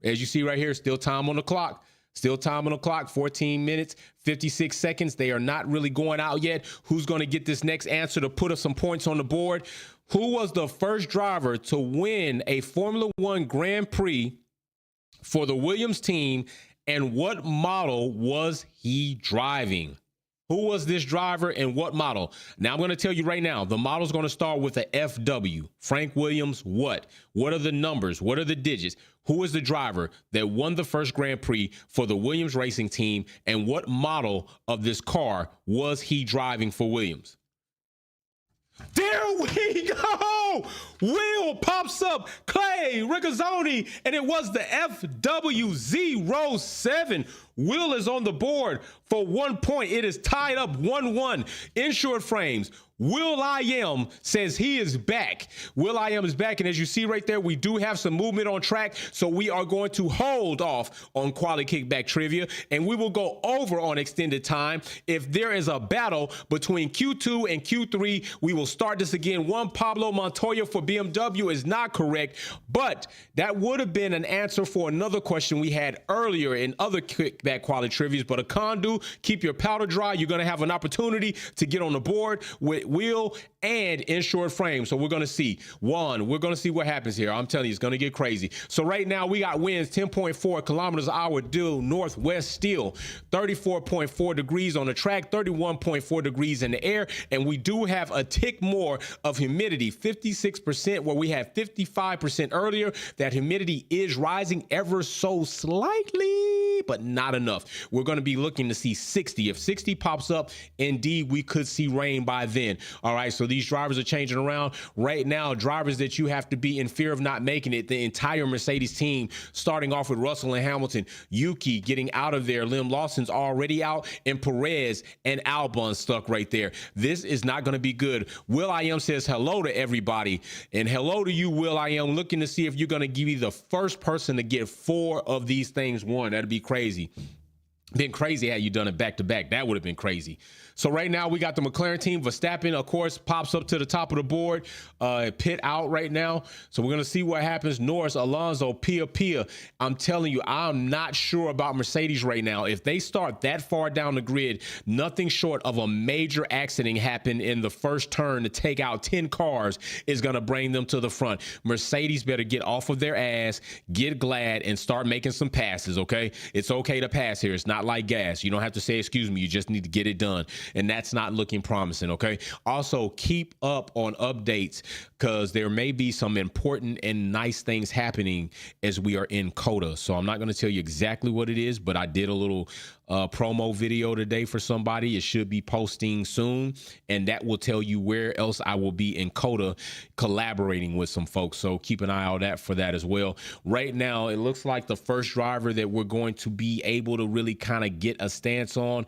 As you see right here, still time on the clock. 14 minutes, 56 seconds. They are not really going out yet. Who's going to get this next answer to put us some points on the board? Who was the first driver to win a Formula One Grand Prix for the Williams team, and what model was he driving? Who was this driver and what model? Now, I'm going to tell you right now, the model is going to start with a FW. Frank Williams, what? What are the numbers? What are the digits? Who is the driver that won the first Grand Prix for the Williams racing team, and what model of this car was he driving for Williams? There we go. Will pops up, Clay Rigazzoni, and it was the FW07. Will is on the board for 1 point. It is tied up 1-1. Insured Frames. Will I Am says he is back. Will I Am is back, and as you see right there, we do have some movement on track, so we are going to hold off on quality kickback trivia, and we will go over on extended time. If there is a battle between Q2 and Q3, we will start this again. One Pablo Montoya for BMW is not correct, but that would have been an answer for another question we had earlier in other kickback quality trivias. But Akondu, keep your powder dry. You're going to have an opportunity to get on the board with Will and Insured Frame. So we're going to see. We're going to see what happens here. I'm telling you, it's going to get crazy. So right now we got winds 10.4 kilometers an hour due northwest still, 34.4 degrees on the track, 31.4 degrees in the air, and we do have a tick more of humidity, 56%, where we had 55% earlier. That humidity is rising ever so slightly, but not enough. We're going to be looking to see 60. If 60 pops up, indeed, we could see rain by then. All right, so these drivers are changing around right now. Drivers that you have to be in fear of not making it. The entire Mercedes team, starting off with Russell and Hamilton, Yuki getting out of there, Liam Lawson's already out, and Perez and Albon stuck right there. This is not going to be good. Will I Am says hello to everybody, and hello to you, Will I Am. Looking to see if you're going to give me the first person to get 4 of these things won. That'd be crazy. Been crazy had you done it back to back. That would have been crazy. So right now we got the McLaren team. Verstappen, of course, pops up to the top of the board. Pit out right now. So we're going to see what happens. Norris, Alonso, Pia. I'm telling you, I'm not sure about Mercedes right now. If they start that far down the grid, nothing short of a major accident happen in the first turn to take out 10 cars is going to bring them to the front. Mercedes better get off of their ass, get glad, and start making some passes, okay? It's okay to pass here. It's not like gas. You don't have to say, excuse me. You just need to get it done. And that's not looking promising, okay? Also, keep up on updates because there may be some important and nice things happening as we are in COTA. So I'm not going to tell you exactly what it is, but I did a little promo video today for somebody. It should be posting soon, and that will tell you where else I will be in COTA collaborating with some folks. So keep an eye out for that as well. Right now, it looks like the first driver that we're going to be able to really kind of get a stance on,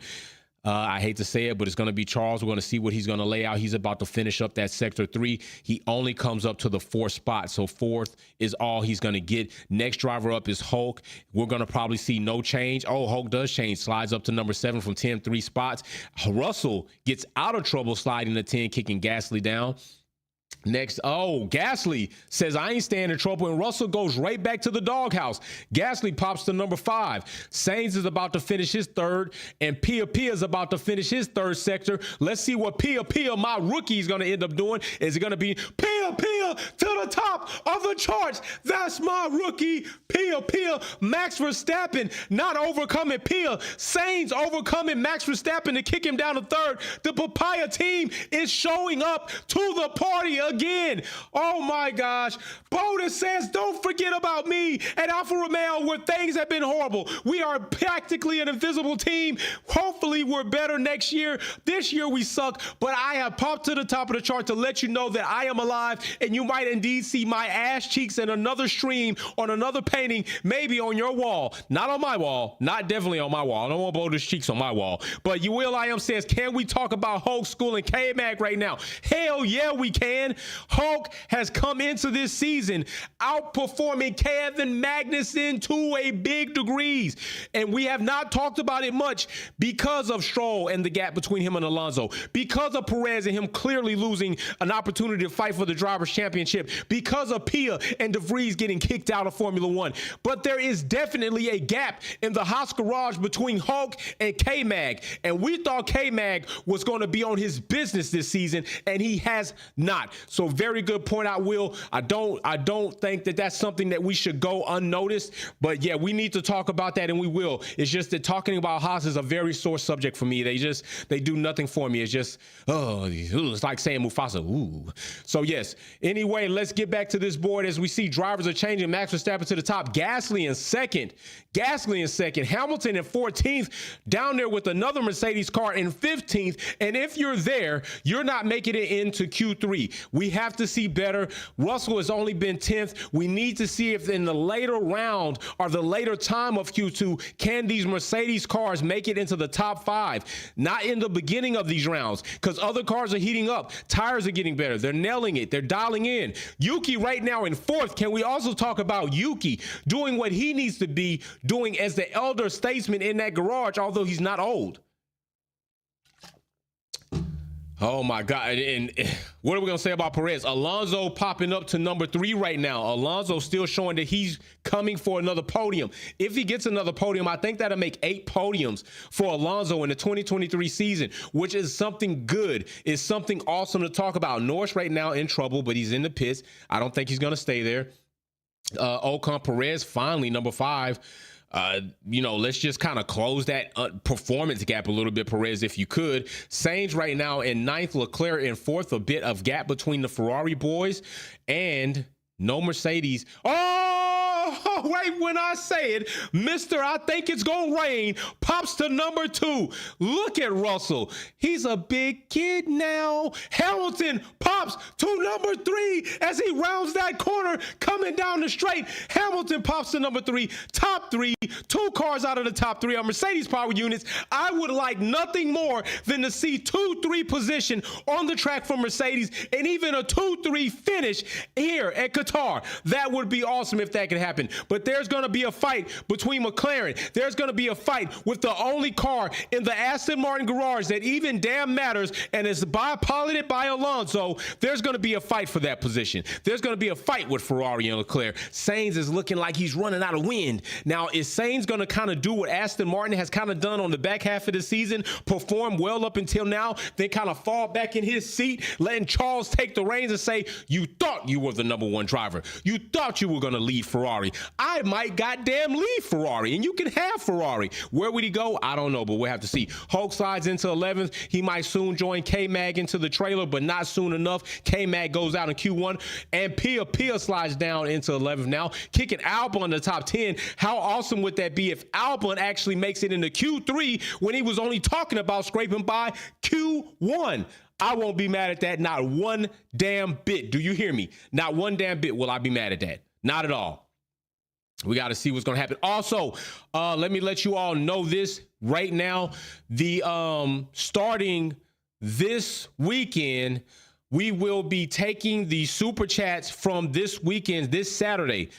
I hate to say it, but it's going to be Charles. We're going to see what he's going to lay out. He's about to finish up that sector 3. He only comes up to the 4th spot. So 4th is all he's going to get. Next driver up is Hulk. We're going to probably see no change. Oh, Hulk does change. Slides up to number 7 from 10, 3 spots. Russell gets out of trouble sliding to 10, kicking Gasly down. Next, Gasly says, I ain't staying in trouble, and Russell goes right back to the doghouse. Gasly pops to number 5. Sainz is about to finish his 3rd, and Pia is about to finish his 3rd sector. Let's see what Pia, my rookie, is going to end up doing. Is it going to be Pia to the top of the charts? That's my rookie, Pia. Max Verstappen not overcoming Pia. Sainz overcoming Max Verstappen to kick him down to 3rd. The Papaya team is showing up to the party again. Oh my gosh. Boda says, don't forget about me at Alfa Romeo where things have been horrible. We are practically an invisible team. Hopefully we're better next year. This year we suck, but I have popped to the top of the chart to let you know that I am alive, and you might indeed see my ass cheeks in another stream on another painting, maybe on your wall. Not on my wall. Not definitely on my wall. I don't want Boda's cheeks on my wall. But you will, I am says, can we talk about Hulk schooling K-Mag right now? Hell yeah, we can. Hulk has come into this season outperforming Kevin Magnussen to a big degrees, and we have not talked about it much because of Stroll and the gap between him and Alonso, because of Perez and him clearly losing an opportunity to fight for the Drivers' Championship, because of Pia and De Vries getting kicked out of Formula One. But there is definitely a gap in the Haas garage between Hulk and K-Mag, and we thought K-Mag was going to be on his business this season, and he has not. So very good point out, Will. I don't think that that's something that we should go unnoticed, but yeah, we need to talk about that, and we will. It's just that talking about Haas is a very sore subject for me. They do nothing for me. It's just, it's like saying Mufasa. Ooh. So yes, anyway, let's get back to this board. As we see, drivers are changing. Max Verstappen to the top, Gasly in second, Hamilton in 14th, down there with another Mercedes car in 15th. And if you're there, you're not making it into Q3. We have to see better. Russell has only been 10th. We need to see if in the later round or the later time of Q2, can these Mercedes cars make it into the top 5? Not in the beginning of these rounds, because other cars are heating up. Tires are getting better. They're nailing it. They're dialing in. Yuki right now in 4th. Can we also talk about Yuki doing what he needs to be doing as the elder statesman in that garage, although he's not old? Oh my God. And what are we going to say about Perez? Alonso popping up to number 3 right now. Alonso still showing that he's coming for another podium. If he gets another podium, I think that'll make 8 podiums for Alonso in the 2023 season, which is something good. It's something awesome to talk about. Norris right now in trouble, but he's in the pits. I don't think he's going to stay there. Ocon, Perez finally number 5. Let's just kind of close that performance gap a little bit, Perez, if you could. Sainz right now in 9th, Leclerc in 4th, a bit of gap between the Ferrari boys, and no Mercedes. Wait, when I say it, Mr. I think it's gonna rain pops to number 2. Look at Russell. He's a big kid now. Hamilton pops to number 3 as he rounds that corner coming down the straight. Hamilton pops to number 3. Top 3, 2 cars out of the top 3 are Mercedes power units. I would like nothing more than to see 2-3 position on the track for Mercedes, and even a 2-3 finish here at Qatar. That would be awesome if that could happen. But there's going to be a fight between McLaren. There's going to be a fight with the only car in the Aston Martin garage that even damn matters, and is piloted by Alonso. There's going to be a fight for that position. There's going to be a fight with Ferrari and Leclerc. Sainz is looking like he's running out of wind. Now, is Sainz going to kind of do what Aston Martin has kind of done on the back half of the season, perform well up until now, then kind of fall back in his seat, letting Charles take the reins and say, you thought you were the number 1 driver. You thought you were going to lead Ferrari. I might goddamn leave Ferrari, and you can have Ferrari. Where would he go? I don't know, but we'll have to see. Hulk slides into 11th. He might soon join K-Mag into the trailer, but not soon enough. K-Mag goes out in Q1, and Pia slides down into 11th now, kicking Albon in the top 10. How awesome would that be if Albon actually makes it into Q3 when he was only talking about scraping by Q1? I won't be mad at that, not one damn bit. Do you hear me? Not one damn bit will I be mad at that. Not at all. We got to see what's going to happen. Also, let me let you all know this right now. The starting this weekend, we will be taking the super chats from this weekend, this Saturday,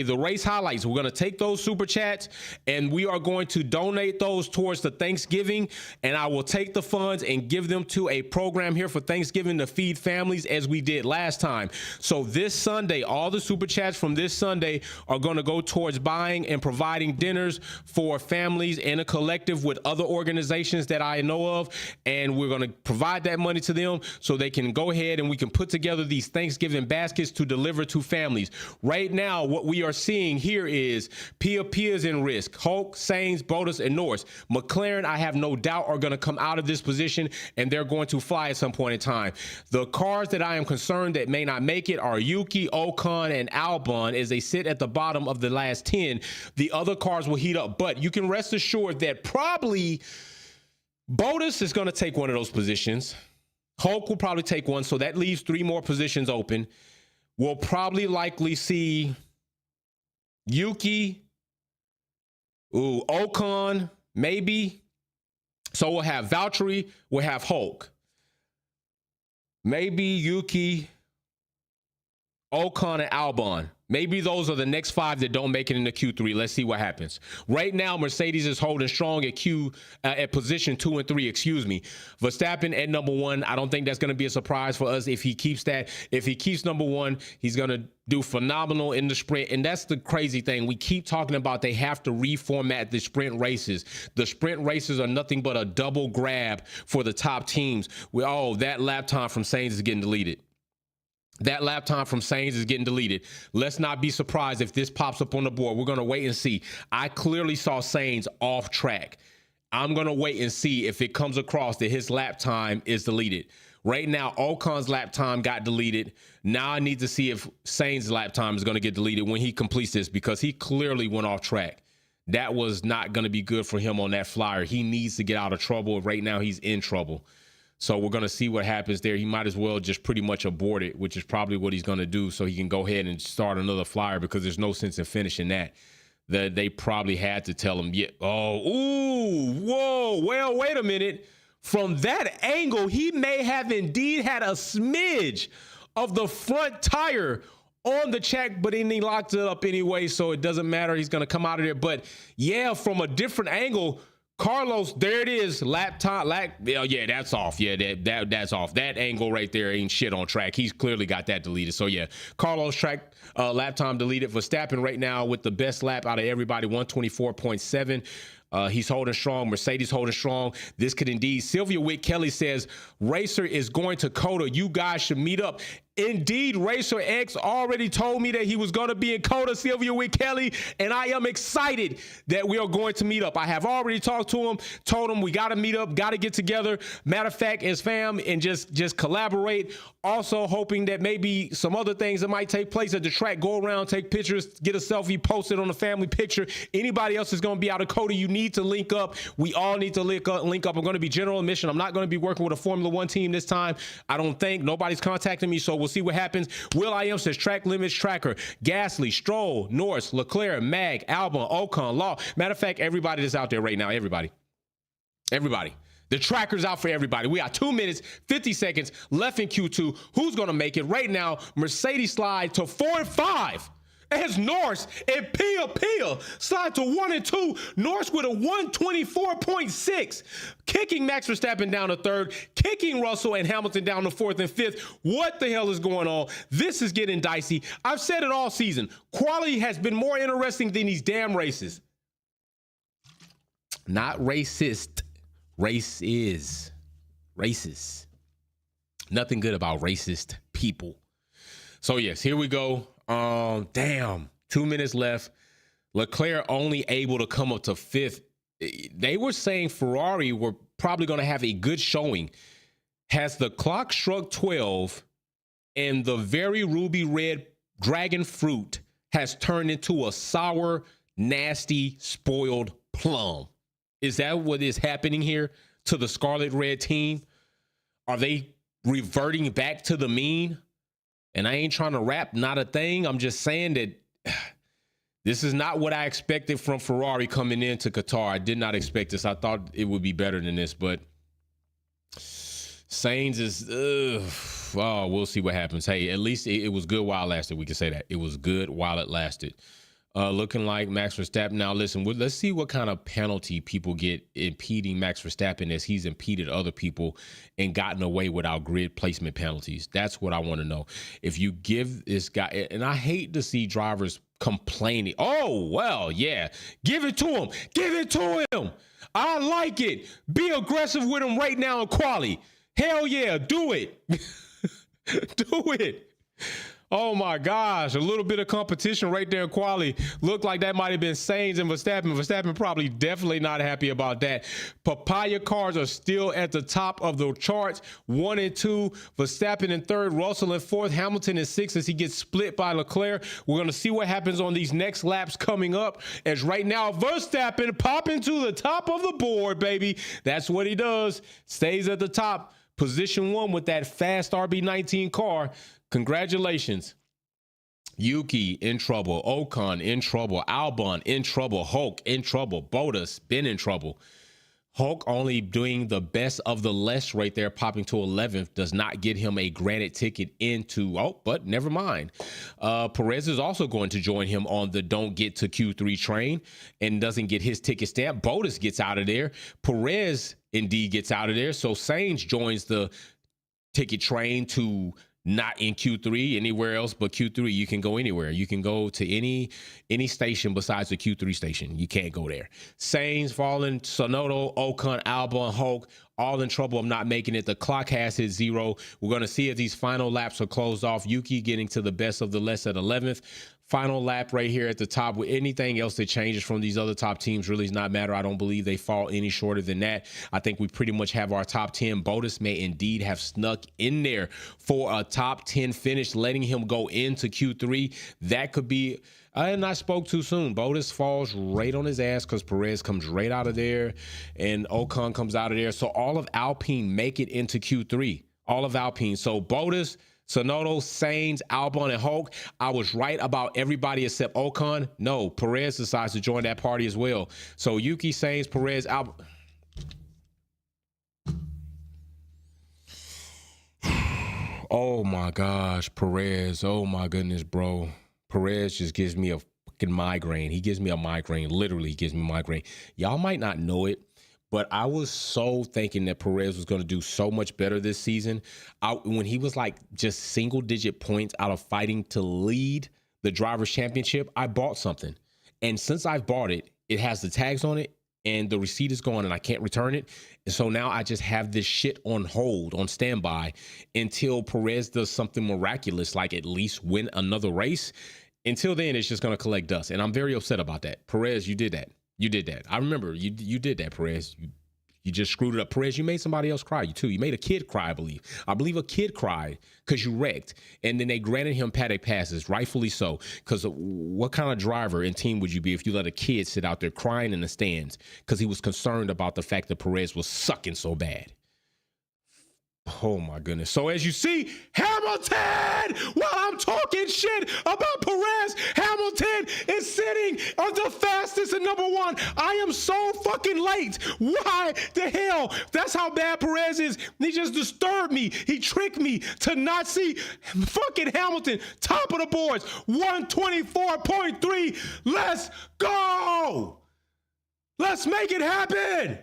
the race highlights. We're going to take those super chats and we are going to donate those towards the Thanksgiving. And I will take the funds and give them to a program here for Thanksgiving to feed families as we did last time. So this Sunday, all the super chats from this Sunday are going to go towards buying and providing dinners for families in a collective with other organizations that I know of. And we're going to provide that money to them so they can go ahead and we can put together these Thanksgiving baskets to deliver to families. Right now, what we are seeing here is Pia's in risk. Hulk, Sainz, Bottas, and Norris. McLaren, I have no doubt, are going to come out of this position, and they're going to fly at some point in time. The cars that I am concerned that may not make it are Yuki, Ocon, and Albon as they sit at the bottom of the last 10. The other cars will heat up, but you can rest assured that probably Bottas is going to take one of those positions. Hulk will probably take one, so that leaves 3 more positions open. We'll probably likely see Yuki, Ocon, maybe. So we'll have Valtteri, we'll have Hulk. Maybe Yuki, Ocon, and Albon. Maybe those are the next 5 that don't make it into Q3. Let's see what happens. Right now, Mercedes is holding strong at position 2 and 3, excuse me. Verstappen at number 1. I don't think that's going to be a surprise for us if he keeps that. If he keeps number 1, he's going to do phenomenal in the sprint. And that's the crazy thing. We keep talking about they have to reformat the sprint races. The sprint races are nothing but a double grab for the top teams. That lap time from Sainz is getting deleted. That lap time from Sainz is getting deleted. Let's not be surprised if this pops up on the board. We're going to wait and see. I clearly saw Sainz off track. I'm going to wait and see if it comes across that his lap time is deleted. Right now, Ocon's lap time got deleted. Now I need to see if Sainz's lap time is going to get deleted when he completes this, because he clearly went off track. That was not going to be good for him on that flyer. He needs to get out of trouble. Right now, he's in trouble. So we're going to see what happens there. He might as well just pretty much abort it, which is probably what he's going to do, so he can go ahead and start another flyer, because there's no sense in finishing that. They probably had to tell him, yeah. Oh, ooh, whoa, well, wait a minute. From that angle, he may have indeed had a smidge of the front tire on the track, but then he locked it up anyway, so it doesn't matter. He's going to come out of there. But yeah, from a different angle, Carlos, there it is. Lap time, yeah, that's off. Yeah, that's off. That angle right there ain't shit on track. He's clearly got that deleted. So yeah, Carlos track lap time deleted. Verstappen right now with the best lap out of everybody, 124.7. He's holding strong. Mercedes holding strong. This could indeed. Sylvia Witt Kelly says, Racer is going to Coda. You guys should meet up. Indeed, Racer X already told me that he was going to be in Coda, Sylvia Witt Kelly, and I am excited that we are going to meet up. I have already talked to him, told him we got to meet up, got to get together. Matter of fact, as fam, and just collaborate. Also hoping that maybe some other things that might take place at the track, go around, take pictures, get a selfie, post it on the family picture. Anybody else is going to be out of Coda, you need to link up. We all need to link up. I'm going to be general admission. I'm not going to be working with a Formula One team this time. I don't think. Nobody's contacting me, so we'll see what happens. Will I Am says track limits tracker. Gasly, Stroll, Norris, Leclerc, Mag, Albon, Ocon, Law. Matter of fact, everybody that's out there right now, everybody. The tracker's out for everybody. We got 2 minutes, 50 seconds left in Q2. Who's going to make it? Right now, Mercedes slide to 4 and 5. As Norris and Pia slide to 1 and 2. Norris with a 124.6, kicking Max Verstappen down to 3rd, kicking Russell and Hamilton down to 4th and 5th. What the hell is going on? This is getting dicey. I've said it all season. Quality has been more interesting than these damn races. Not racist. Race is racist. Nothing good about racist people. So yes, here we go. Damn, 2 minutes left. Leclerc only able to come up to 5th. They were saying Ferrari were probably going to have a good showing. Has the clock struck 12 and the very ruby red dragon fruit has turned into a sour, nasty, spoiled plum? Is that what is happening here to the Scarlet Red team? Are they reverting back to the mean? And I ain't trying to rap, not a thing. I'm just saying that this is not what I expected from Ferrari coming into Qatar. I did not expect this. I thought it would be better than this, but Sainz is, we'll see what happens. Hey, at least it was good while it lasted. We can say that. It was good while it lasted. Looking like Max Verstappen. Now, listen, let's see what kind of penalty people get impeding Max Verstappen as he's impeded other people and gotten away without grid placement penalties. That's what I want to know. If you give this guy, and I hate to see drivers complaining. Oh, well, yeah, give it to him. Give it to him. I like it. Be aggressive with him right now in quali. Hell yeah, do it. Do it. Oh my gosh, a little bit of competition right there in quali. Looked like that might have been Sainz and Verstappen. Verstappen probably definitely not happy about that. Papaya cars are still at the top of the charts. 1 and 2, Verstappen in 3rd, Russell in 4th, Hamilton in 6th as he gets split by Leclerc. We're going to see what happens on these next laps coming up, as right now Verstappen popping to the top of the board, baby. That's what he does. Stays at the top. Position 1 with that fast RB19 car. Congratulations. Yuki in trouble. Ocon in trouble. Albon in trouble. Hulk in trouble. Bottas been in trouble. Hulk only doing the best of the less right there, popping to 11th, does not get him a granted ticket into, but never mind. Perez is also going to join him on the don't get to Q3 train and doesn't get his ticket stamp. Bottas gets out of there. Perez indeed gets out of there. So Sainz joins the ticket train to not in Q3 anywhere else but Q3. You can go anywhere. You can go to any station besides the Q3 station. You can't go there. Sainz falling, Sonoda, Ocon, Albon, Hulk all in trouble of not making it. The clock has hit 0. We're going to see if these final laps are closed off. Yuki getting to the best of the less at 11th. Final lap right here at the top. With anything else that changes from these other top teams really does not matter. I don't believe they fall any shorter than that. I think we pretty much have our top 10. Bottas may indeed have snuck in there for a top 10 finish, letting him go into Q3. That could be, and I spoke too soon. Bottas falls right on his ass because Perez comes right out of there and Ocon comes out of there. So all of Alpine make it into Q3. All of Alpine. So Bottas, Tsunoda, Sainz, Albon, and Hulk. I was right about everybody except Ocon. No, Perez decides to join that party as well. So Yuki, Sainz, Perez, Albon. Oh my gosh, Perez. Oh my goodness, bro. Perez just gives me a fucking migraine. He gives me a migraine. Literally, he gives me a migraine. Y'all might not know it, but I was so thinking that Perez was going to do so much better this season. When he was like just single-digit points out of fighting to lead the Drivers' Championship, I bought something. And since I've bought it, it has the tags on it, and the receipt is gone, and I can't return it. And so now I just have this shit on hold, on standby, until Perez does something miraculous, like at least win another race. Until then, it's just going to collect dust. And I'm very upset about that. Perez, you did that. You did that. I remember you did that, Perez. You just screwed it up. Perez, you made somebody else cry, too. You made a kid cry, I believe. I believe a kid cried because you wrecked. And then they granted him paddock passes, rightfully so. Because what kind of driver and team would you be if you let a kid sit out there crying in the stands because he was concerned about the fact that Perez was sucking so bad? Oh my goodness. So as you see, Hamilton, while I'm talking shit about Perez, Hamilton is sitting on the fastest and number 1. I am so fucking late. Why the hell? That's how bad Perez is. He just disturbed me. He tricked me to not see fucking Hamilton top of the boards. 124.3. Let's go. Let's make it happen.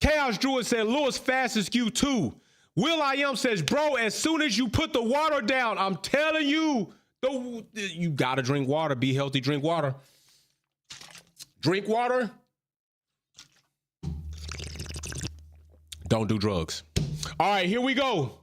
Chaos Druid said, Lewis fastest Q2. Will I Am says, bro, as soon as you put the water down, I'm telling you, you got to drink water. Be healthy, drink water. Drink water. Don't do drugs. All right, here we go.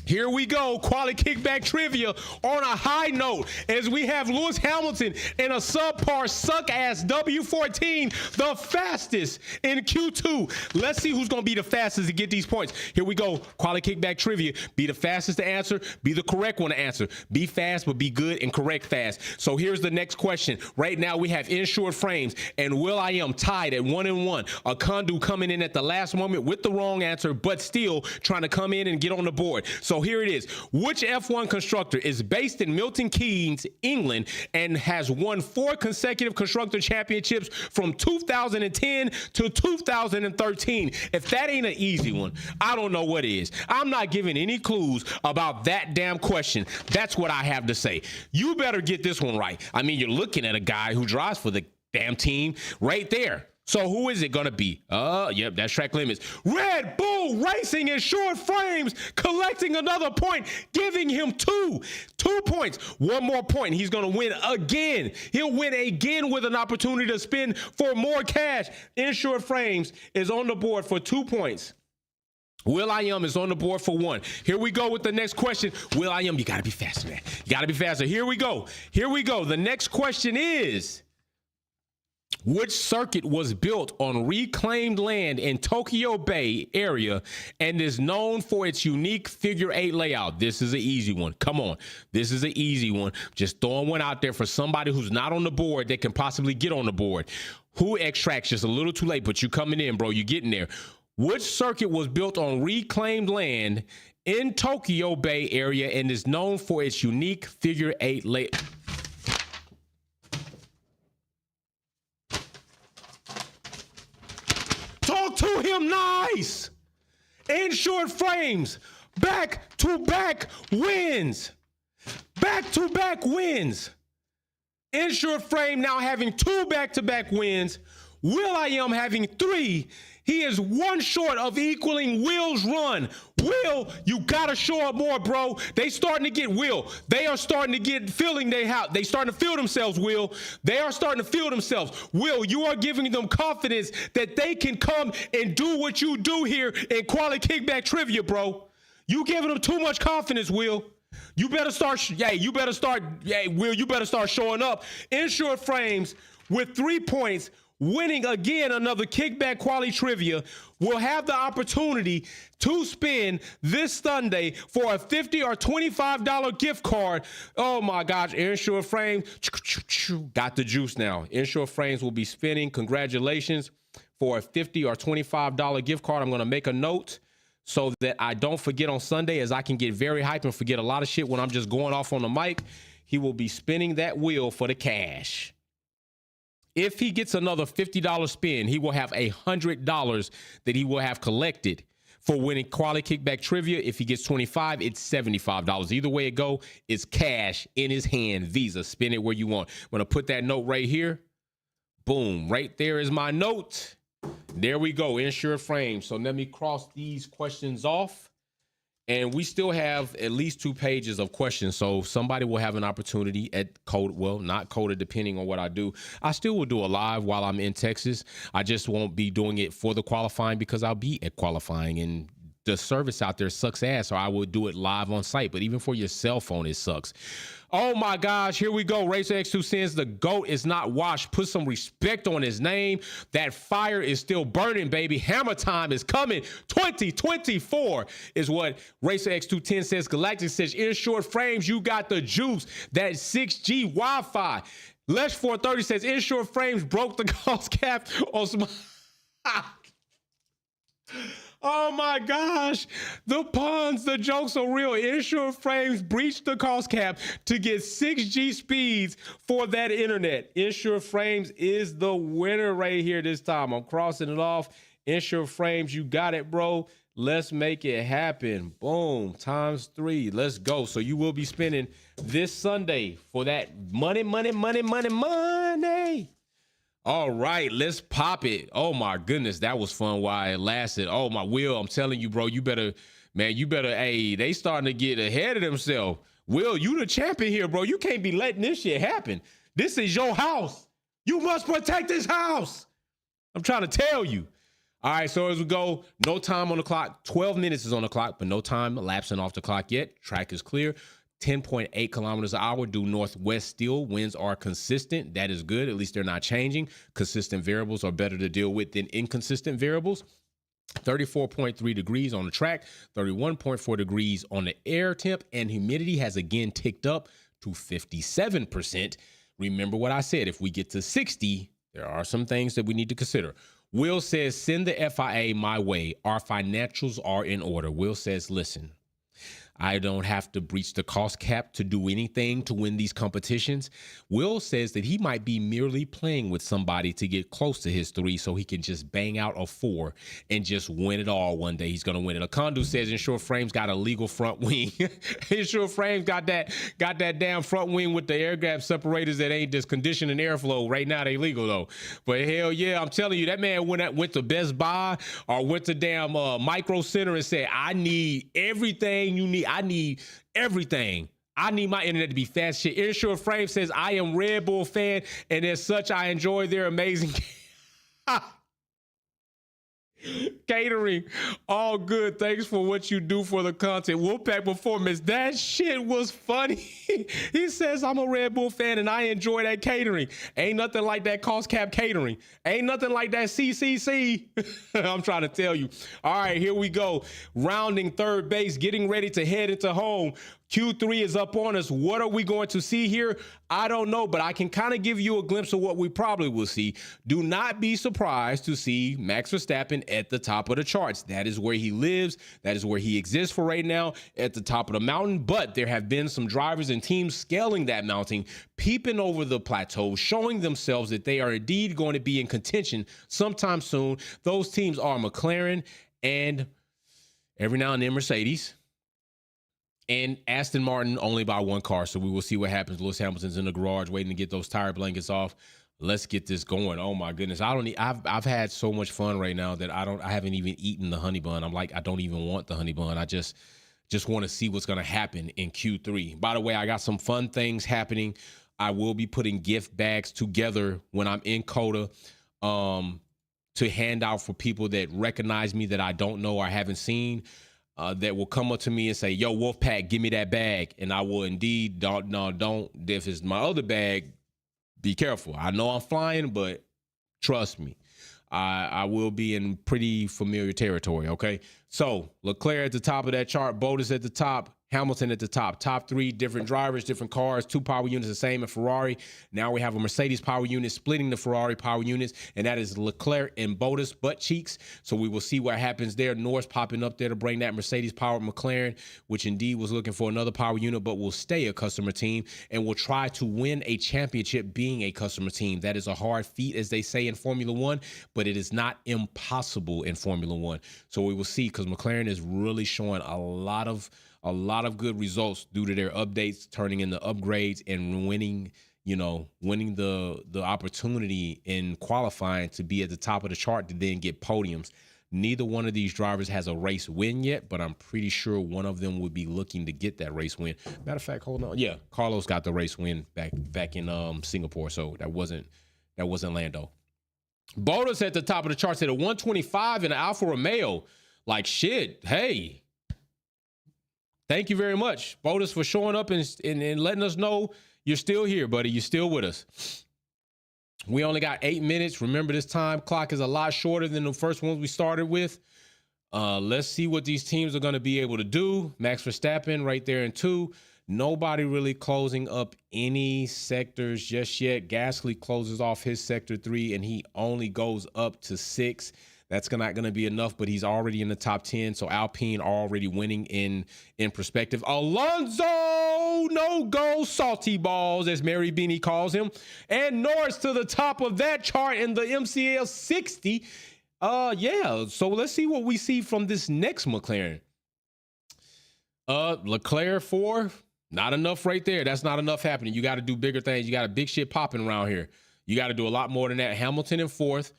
Here we go, quality kickback trivia on a high note as we have Lewis Hamilton in a subpar suck-ass W14, the fastest in Q2. Let's see who's going to be the fastest to get these points. Here we go, quality kickback trivia. Be the fastest to answer, be the correct one to answer. Be fast, but be good and correct fast. So here's the next question. Right now we have Insured Frames and Will I Am tied at 1-1. A Akandu coming in at the last moment with the wrong answer, but still trying to come in and get on the board. So here it is. Which F1 constructor is based in Milton Keynes, England, and has won 4 consecutive constructor championships from 2010 to 2013? If that ain't an easy one, I don't know what is. I'm not giving any clues about that damn question. That's what I have to say. You better get this one right. I mean, you're looking at a guy who drives for the damn team right there. So who is it going to be? Yep, that's Track Limits. Red Bull Racing Insured Frames collecting another point, giving him 2 points. 1 more point. He's going to win again. He'll win again with an opportunity to spin for more cash. Insured Frames is on the board for 2 points. Will I Am is on the board for 1. Here we go with the next question. Will I Am, you got to be faster, man. You got to be faster. Here we go. Here we go. The next question is, which circuit was built on reclaimed land in Tokyo Bay area and is known for its unique figure 8 layout? This is an easy one. Come on. This is an easy one. Just throwing one out there for somebody who's not on the board that can possibly get on the board. Who extracts just a little too late, but you coming in, bro. You getting there. Which circuit was built on reclaimed land in Tokyo Bay area and is known for its unique figure 8 layout? Talk to him nice. Insured Frames, back-to-back wins. Back-to-back wins. Insured Frame now having 2 back-to-back wins. Will.i.am having 3. He is 1 short of equaling Will's run. Will, you gotta show up more, bro. They starting to get Will. They are starting to get feeling they have. They starting to feel themselves, Will. They are starting to feel themselves. Will, you are giving them confidence that they can come and do what you do here in quality kickback trivia, bro. You giving them too much confidence, Will. You better start. Will, you better start showing up. Insured Frames with 3 points, winning again another kickback quality trivia, will have the opportunity to spin this Sunday for a $50 or $25 gift card. Oh my gosh, Insured Frames got the juice now. Insured Frames will be spinning. Congratulations for a $50 or $25 gift card. I'm going to make a note so that I don't forget on Sunday, as I can get very hyped and forget a lot of shit when I'm just going off on the mic. He will be spinning that wheel for the cash. If he gets another $50 spin, he will have $100 that he will have collected for winning quality kickback trivia. If he gets 25, it's $75. Either way it go, it's cash in his hand. Visa, spin it where you want. I'm going to put that note right here. Boom, right there is my note. There we go, Insured Frames. So let me cross these questions off. And we still have at least 2 pages of questions. So somebody will have an opportunity at code. Well, not coded, depending on what I do. I still will do a live while I'm in Texas. I just won't be doing it for the qualifying because I'll be at qualifying and the service out there sucks ass, so I will do it live on site. But even for your cell phone, it sucks. Oh my gosh, here we go. Racer X2 sends the GOAT is not washed. Put some respect on his name. That fire is still burning, baby. Hammer time is coming. 2024 is what Racer X210 says. Galactic says, Insured Frames, you got the juice. That 6G Wi-Fi. Lesh 430 says, Insured Frames broke the cost cap on some... Oh my gosh, the puns, the jokes are real. Insured Frames breached the cost cap to get 6G speeds for that internet. Insured Frames is the winner right here this time. I'm crossing it off. Insured Frames, you got it, bro. Let's make it happen. Boom, ×3. Let's go. So you will be spending this Sunday for that money. All right, let's pop it. Oh my goodness, that was fun while it lasted. Oh my Will, I'm telling you, bro, you better, hey, they starting to get ahead of themselves. Will, you the champion here, bro. You can't be letting this shit happen. This is your house. You must protect this house. I'm trying to tell you. All right, so as we go, no time on the clock. 12 minutes is on the clock, but no time lapsing off the clock yet. Track is clear. 10.8 kilometers an hour due northwest still. Winds are consistent. That is good. At least they're not changing. Consistent variables are better to deal with than inconsistent variables. 34.3 degrees on the track, 31.4 degrees on the air temp, and humidity has again ticked up to 57%. Remember what I said, if we get to 60, there are some things that we need to consider. Will says, send the FIA my way. Our financials are in order. Will says, listen, I don't have to breach the cost cap to do anything to win these competitions. Will says that he might be merely playing with somebody to get close to his 3 so he can just bang out a 4 and just win it all one day. He's going to win it. Akondu says Insured Frames got a legal front wing. Insured Frames got that damn front wing with the air gap separators that ain't just conditioning airflow. Right now they legal though. But hell yeah, I'm telling you, that man went to Best Buy or went to damn Micro Center and said, I need everything you need. I need everything. I need my internet to be fast shit. Insured Frame says, I am Red Bull fan, and as such, I enjoy their amazing catering. All good. Thanks for what you do for the content. Wolfpack Performance. That shit was funny. He says, I'm a Red Bull fan and I enjoy that catering. Ain't nothing like that cost cap catering. Ain't nothing like that CCC. I'm trying to tell you. All right, here we go. Rounding third base, getting ready to head into home. Q3 is up on us. What are we going to see here? I don't know, but I can kind of give you a glimpse of what we probably will see. Do not be surprised to see Max Verstappen at the top of the charts. That is where he lives. That is where he exists for right now, at the top of the mountain. But there have been some drivers and teams scaling that mountain, peeping over the plateau, showing themselves that they are indeed going to be in contention sometime soon. Those teams are McLaren and every now and then Mercedes. And Aston Martin only by 1 car, so we will see what happens. Lewis Hamilton's in the garage waiting to get those tire blankets off. Let's get this going. Oh my goodness. I've had so much fun right now that I haven't even eaten the honey bun. I'm like, I don't even want the honey bun. I just want to see what's going to happen in Q3. By the way, I got some fun things happening. I will be putting gift bags together when I'm in Coda to hand out for people that recognize me that I don't know or haven't seen, that will come up to me and say, yo, Wolfpack, give me that bag. And I will indeed, don't. If it's my other bag, be careful. I know I'm flying, but trust me, I will be in pretty familiar territory, okay? So Leclerc at the top of that chart, Bottas at the top, Hamilton at the top. Top three, different drivers, different cars, 2 power units the same in Ferrari. Now we have a Mercedes power unit splitting the Ferrari power units, and that is Leclerc and Bottas butt cheeks. So we will see what happens there. Norris popping up there to bring that Mercedes powered McLaren, which indeed was looking for another power unit, but will stay a customer team and will try to win a championship being a customer team. That is a hard feat, as they say in Formula One, but it is not impossible in Formula One. So we will see, because McLaren is really showing a lot of good results due to their updates, turning into upgrades and winning the opportunity in qualifying to be at the top of the chart to then get podiums. Neither one of these drivers has a race win yet, but I'm pretty sure one of them would be looking to get that race win. Matter of fact, hold on. Yeah, Carlos got the race win back in Singapore, so that wasn't Lando. Bottas at the top of the charts at a 125 in an Alfa Romeo. Like, shit, hey. Thank you very much, Bottas, for showing up and letting us know you're still here, buddy. You're still with us. We only got 8 minutes. Remember, this time clock is a lot shorter than the first ones we started with. Let's see what these teams are going to be able to do. Max Verstappen right there in 2. Nobody really closing up any sectors just yet. Gasly closes off his sector 3, and he only goes up to 6. That's not going to be enough, but he's already in the top 10. So Alpine already winning in perspective. Alonso, no go, salty balls, as Mary Beanie calls him. And Norris to the top of that chart in the MCL 60. Yeah, so let's see what we see from this next McLaren. Leclerc 4, not enough right there. That's not enough happening. You got to do bigger things. You got a big shit popping around here. You got to do a lot more than that. Hamilton in 4th.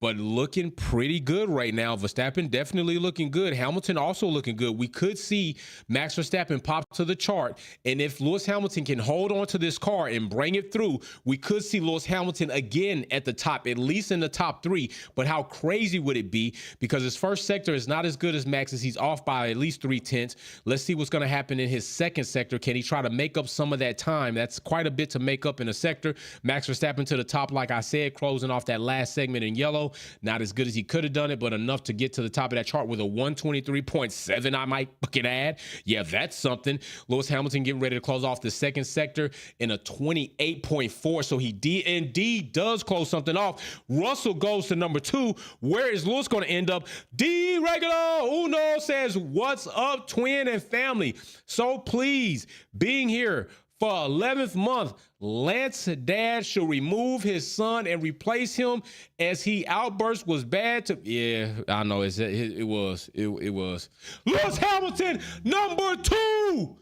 But looking pretty good right now. Verstappen definitely looking good. Hamilton also looking good. We could see Max Verstappen pop to the chart. And if Lewis Hamilton can hold on to this car and bring it through, we could see Lewis Hamilton again at the top, at least in the top 3. But how crazy would it be? Because his first sector is not as good as Max's. He's off by at least 3/10. Let's see what's going to happen in his second sector. Can he try to make up some of that time? That's quite a bit to make up in a sector. Max Verstappen to the top, like I said, closing off that last segment in yellow. Not as good as he could have done it, but enough to get to the top of that chart with a 123.7, I might fucking add. Yeah, that's something. Lewis Hamilton getting ready to close off the second sector in a 28.4. So he indeed does close something off. Russell goes to number 2. Where is Lewis going to end up? D Regular Uno says, what's up, twin and family? So please, being here for 11th month, Lance's dad should remove his son and replace him, as he outburst was bad to. Yeah, I know it was. Lewis Hamilton, number 2.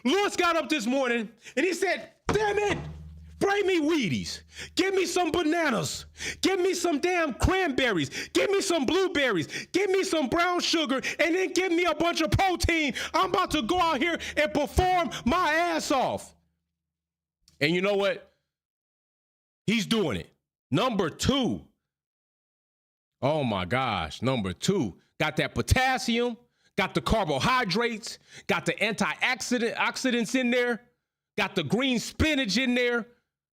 Lewis got up this morning and he said, damn it, bring me Wheaties. Give me some bananas. Give me some damn cranberries. Give me some blueberries. Give me some brown sugar, and then give me a bunch of protein. I'm about to go out here and perform my ass off. And you know what? He's doing it. Number 2. Oh my gosh, number 2. Got that potassium, got the carbohydrates, got the antioxidants in there, got the green spinach in there,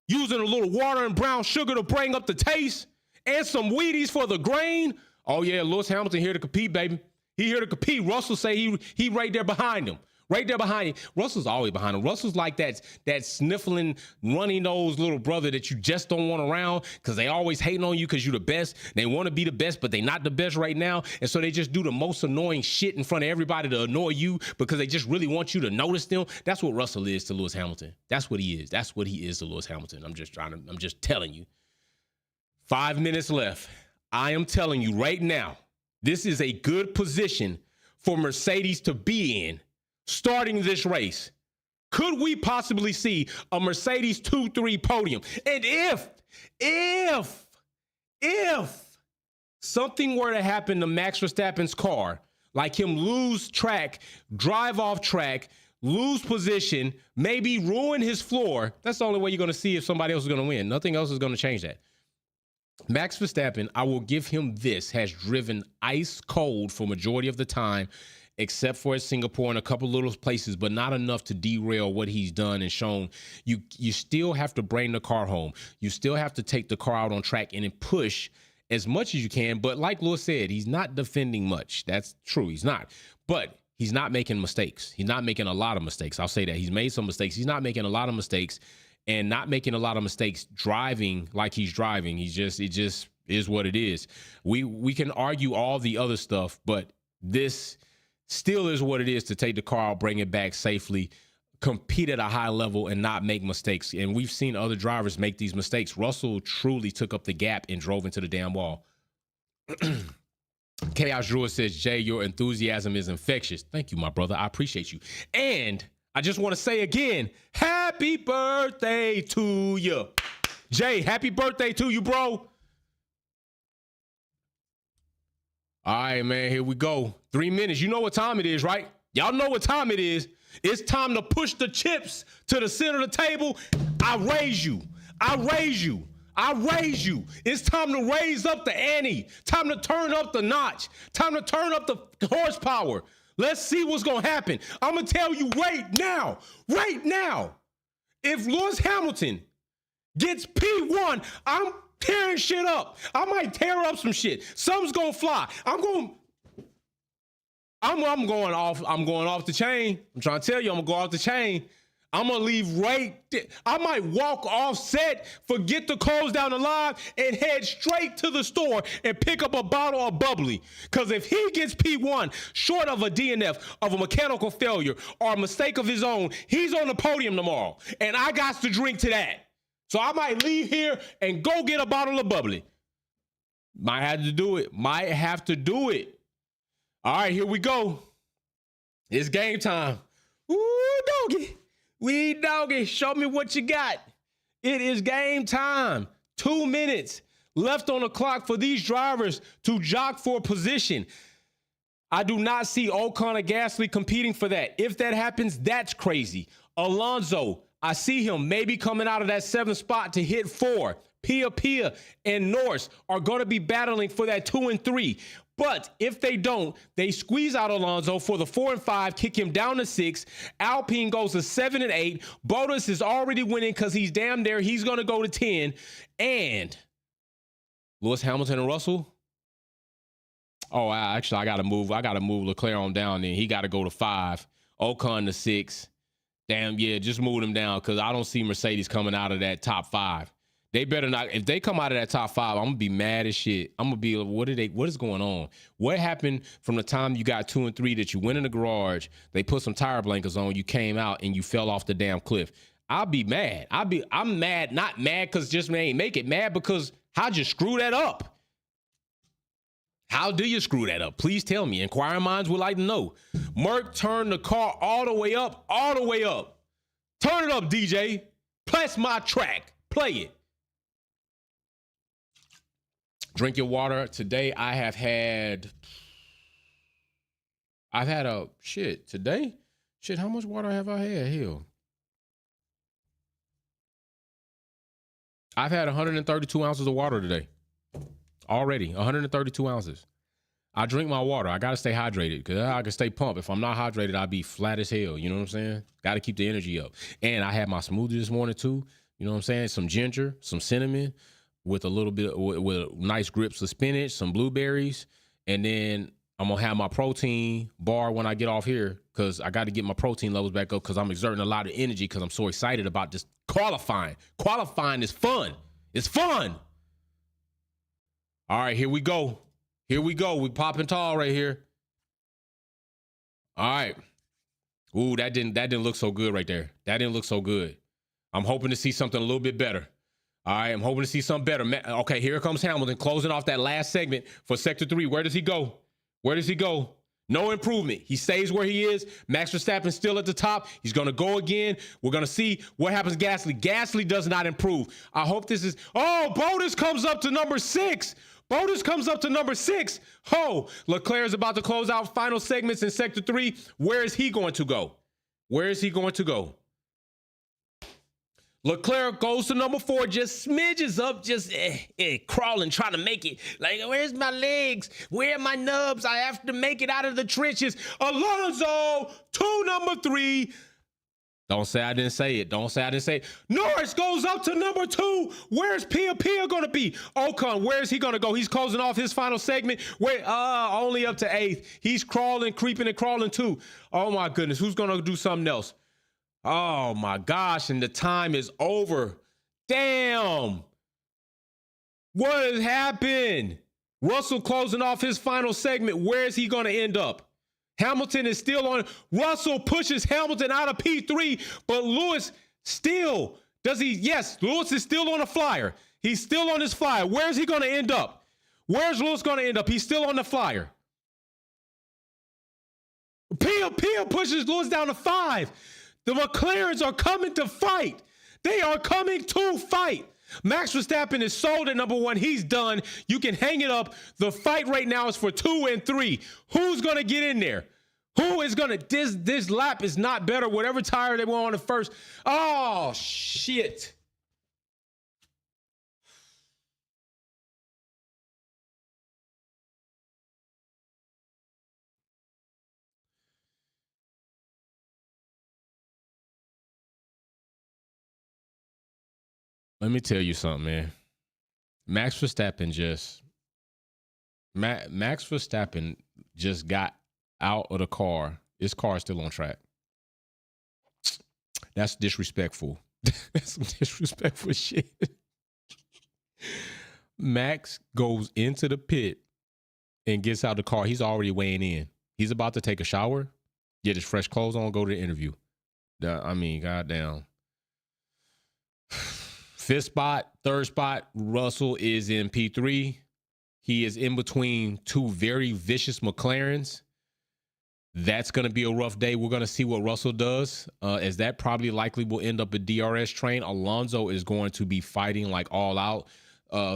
using a little water and brown sugar to bring up the taste, and some Wheaties for the grain. Oh yeah, Lewis Hamilton here to compete, baby. He here to compete. Russell say he right there behind him. Right there behind him. Russell's always behind him. Russell's like that sniffling, runny nose little brother that you just don't want around, because they always hating on you because you're the best. They want to be the best, but they not the best right now. And so they just do the most annoying shit in front of everybody to annoy you because they just really want you to notice them. That's what Russell is to Lewis Hamilton. That's what he is. That's what he is to Lewis Hamilton. I'm just telling you. 5 minutes left. I am telling you right now, this is a good position for Mercedes to be in starting this race. Could we possibly see a Mercedes 2-3 podium? And if something were to happen to Max Verstappen's car, like him lose track, drive off track, lose position, maybe ruin his floor, that's the only way you're going to see if somebody else is going to win. Nothing else is going to change that. Max Verstappen, I will give him this, has driven ice cold for majority of the time, except for at Singapore and a couple little places, but not enough to derail what he's done and shown. You still have to bring the car home. You still have to take the car out on track and then push as much as you can. But like Lewis said, he's not defending much. That's true. He's not. But he's not making mistakes. He's not making a lot of mistakes. I'll say that. He's made some mistakes. He's not making a lot of mistakes. And not making a lot of mistakes driving like he's driving. It just is what it is. We can argue all the other stuff, but this still is what it is to take the car out, bring it back safely, compete at a high level, and not make mistakes. And we've seen other drivers make these mistakes. Russell truly took up the gap and drove into the damn wall. Chaos Druid says, Jay, your enthusiasm is infectious. Thank you, my brother. I appreciate you. And I just want to say again, happy birthday to you. Jay, happy birthday to you, bro. All right, man, here we go. 3 minutes. You know what time it is, right? Y'all know what time it is. It's time to push the chips to the center of the table. I raise you. I raise you. I raise you. It's time to raise up the ante. Time to turn up the notch. Time to turn up the horsepower. Let's see what's going to happen. I'm going to tell you right now, if Lewis Hamilton gets P1, I'm tearing shit up. I might tear up some shit. Something's going to fly. I'm going off the chain. I'm trying to tell you, I'm going to go off the chain. I'm going to leave right there. I might walk off set, forget to close down the line, and head straight to the store and pick up a bottle of bubbly. Because if he gets P1 short of a DNF, of a mechanical failure, or a mistake of his own, he's on the podium tomorrow. And I got to drink to that. So I might leave here and go get a bottle of bubbly. Might have to do it. All right, here we go. It's game time. Ooh, doggy. Doggy, show me what you got. It is game time. 2 minutes left on the clock for these drivers to jock for position. I do not see Ocon or Gasly competing for that. If that happens, that's crazy. Alonso, I see him maybe coming out of that 7th spot to hit 4. Pia and Norris are going to be battling for that 2 and 3. But if they don't, they squeeze out Alonso for the 4 and 5, kick him down to 6. Alpine goes to 7 and 8. Bottas is already winning because he's damn there. He's going to go to 10. And Lewis Hamilton and Russell. Oh, actually, I got to move Leclerc on down there. He got to go to 5. Ocon to 6. Damn, yeah, just move them down because I don't see Mercedes coming out of that top 5. They better not. If they come out of that top 5, I'm gonna be mad as shit. I'm gonna be, what is going on? What happened from the time you got 2 and 3 that you went in the garage, they put some tire blankers on, you came out and you fell off the damn cliff? I'll be mad. I'm mad, not mad because just ain't make it, mad because how'd you screw that up? How do you screw that up? Please tell me. Inquiring minds would like to know. Merck turned the car all the way up. Turn it up, DJ. Press my track. Play it. Drink your water. Today I've had a shit. Today? Shit, how much water have I had? Hell. I've had 132 ounces of water today. Already. 132 ounces. I drink my water. I got to stay hydrated because I can stay pumped. If I'm not hydrated, I'll be flat as hell. You know what I'm saying? Got to keep the energy up. And I had my smoothie this morning too. You know what I'm saying? Some ginger, some cinnamon, with a little bit with nice grips of spinach, some blueberries, and then I'm gonna have my protein bar when I get off here because I got to get my protein levels back up because I'm exerting a lot of energy because I'm so excited about this qualifying. Qualifying is fun. It's fun. All right, here we go. We popping tall right here. All right. Ooh, that didn't look so good right there. That didn't look so good. I'm hoping to see something a little bit better. All right, I'm hoping to see something better. Okay, here comes Hamilton closing off that last segment for Sector 3. Where does he go? No improvement. He stays where he is. Max Verstappen still at the top. He's going to go again. We're going to see what happens. Gasly. Gasly does not improve. I hope this is. Oh, Bottas comes up to number 6. Bottas comes up to number 6. Oh, Leclerc is about to close out final segments in Sector 3. Where is he going to go? Where is he going to go? Leclerc goes to number 4, just smidges up, just crawling, trying to make it. Like, where's my legs? Where are my nubs? I have to make it out of the trenches. Alonso to number 3. Don't say I didn't say it. Don't say I didn't say it. Norris goes up to number 2. Where's Pia going to be? Ocon, where's he going to go? He's closing off his final segment. Wait, only up to 8th. He's crawling, creeping and crawling too. Oh my goodness. Who's going to do something else? Oh my gosh, and the time is over. Damn. What has happened? Russell closing off his final segment. Where is he going to end up? Hamilton is still on. Russell pushes Hamilton out of P3, but Lewis still, does he? Yes, Lewis is still on a flyer. He's still on his flyer. Where's he going to end up? Where's Lewis going to end up? He's still on the flyer. Pia pushes Lewis down to 5. The McLarens are coming to fight. They are coming to fight. Max Verstappen is sold at number 1. He's done. You can hang it up. The fight right now is for 2 and 3. Who's going to get in there? Who is going to, this lap is not better. Whatever tire they were on the first. Oh, shit. Let me tell you something, man. Max Verstappen just got out of the car. His car is still on track. That's disrespectful. That's some disrespectful shit. Max goes into the pit and gets out the car. He's already weighing in. He's about to take a shower, get his fresh clothes on, go to the interview. I mean, goddamn. 5th spot, 3rd spot, Russell is in P3. He is in between 2 very vicious McLarens. That's going to be a rough day. We're going to see what Russell does, as that probably likely will end up a DRS train. Alonso is going to be fighting like all out.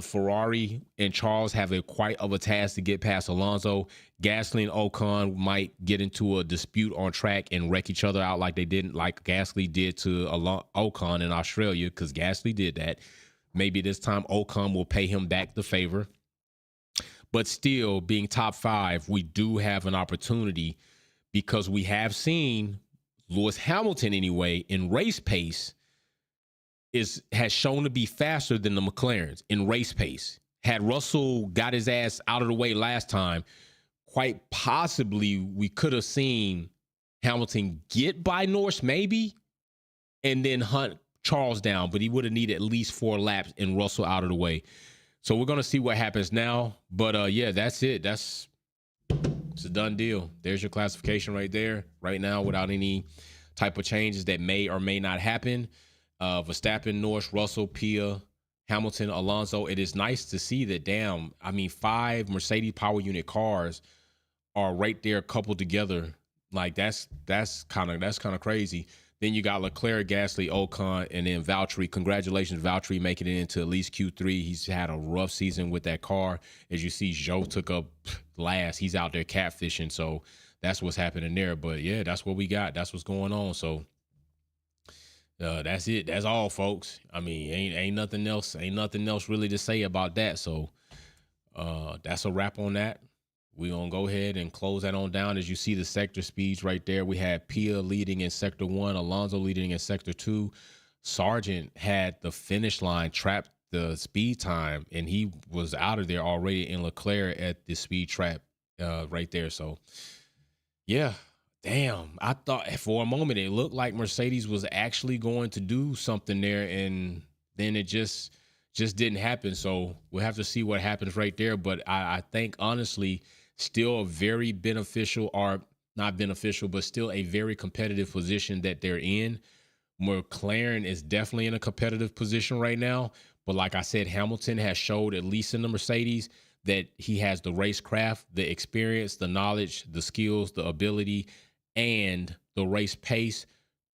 Ferrari and Charles have quite of a task to get past Alonso. Gasly and Ocon might get into a dispute on track and wreck each other out like Gasly did to Ocon in Australia, because Gasly did that. Maybe this time Ocon will pay him back the favor. But still, being top 5, we do have an opportunity, because we have seen Lewis Hamilton anyway in race pace has shown to be faster than the McLarens in race pace. Had Russell got his ass out of the way last time, quite possibly we could have seen Hamilton get by Norris maybe, and then hunt Charles down, but he would have needed at least 4 laps and Russell out of the way. So we're going to see what happens now. But yeah, that's it. It's a done deal. There's your classification right there, right now, without any type of changes that may or may not happen. Verstappen, Norris, Russell, Pia, Hamilton, Alonso. It is nice to see that, damn, I mean, 5 Mercedes power unit cars are right there coupled together. Like that's kind of crazy. Then you got Leclerc, Gasly, Ocon, and then Valtteri. Congratulations, Valtteri, making it into at least Q3. He's had a rough season with that car. As you see, Joe took up last. He's out there catfishing, so that's what's happening there. But yeah, that's what we got. That's what's going on. So that's it. That's all, folks. I mean, ain't nothing else. Ain't nothing else really to say about that. So that's a wrap on that. We're going to go ahead and close that on down. As you see the sector speeds right there, we had Pia leading in Sector 1, Alonso leading in Sector 2. Sargent had the finish line, trapped the speed time, and he was out of there already in Leclerc at the speed trap right there. So, yeah, damn. I thought for a moment it looked like Mercedes was actually going to do something there, and then it just didn't happen. So we'll have to see what happens right there. But I think, honestly, still a very beneficial, or not beneficial, but still a very competitive position that they're in. McLaren is definitely in a competitive position right now. But like I said, Hamilton has showed, at least in the Mercedes, that he has the racecraft, the experience, the knowledge, the skills, the ability, and the race pace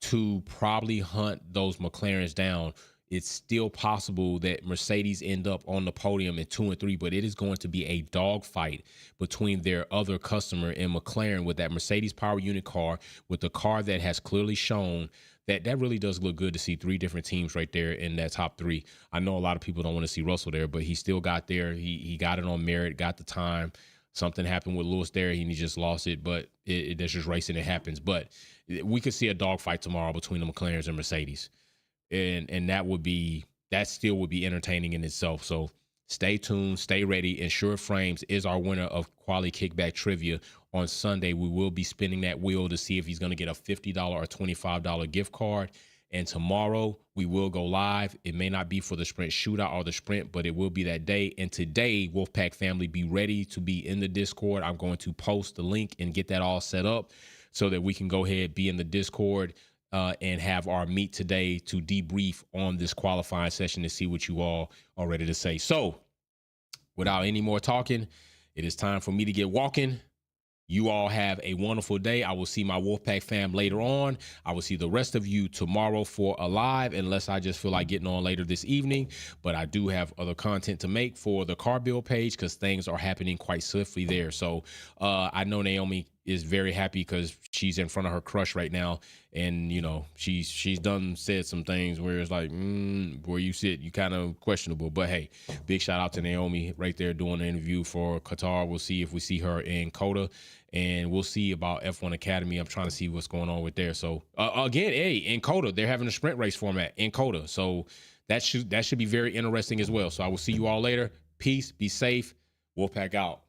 to probably hunt those McLarens down. It's still possible that Mercedes end up on the podium in 2 and 3, but it is going to be a dogfight between their other customer and McLaren with that Mercedes power unit car, with the car that has clearly shown that really does look good to see 3 different teams right there in that top 3. I know a lot of people don't want to see Russell there, but he still got there. He got it on merit, got the time. Something happened with Lewis there, and he just lost it, but that's just racing. It happens. But we could see a dogfight tomorrow between the McLarens and Mercedes. And that still would be entertaining in itself. So stay tuned, stay ready. Ensure Frames is our winner of Quality Kickback Trivia. On Sunday, we will be spinning that wheel to see if he's going to get a $50 or $25 gift card. And tomorrow we will go live. It may not be for the sprint shootout or the sprint, but it will be that day. And today, Wolfpack family, be ready to be in the Discord. I'm going to post the link and get that all set up so that we can go ahead, be in the Discord, and have our meet today to debrief on this qualifying session to see what you all are ready to say. So without any more talking, it is time for me to get walking. You all have a wonderful day. I will see my Wolfpack fam later on. I will see the rest of you tomorrow for a live, unless I just feel like getting on later this evening. But I do have other content to make for the car build page because things are happening quite swiftly there. So I know Naomi is very happy because she's in front of her crush right now. And, you know, she's done said some things where it's like, where you sit, you kind of questionable. But hey, big shout out to Naomi right there doing the interview for Qatar. We'll see if we see her in Coda, and we'll see about F1 Academy. I'm trying to see what's going on with there. So again, hey, in Coda, they're having a sprint race format in Coda. So that should be very interesting as well. So I will see you all later. Peace, be safe. Wolfpack out.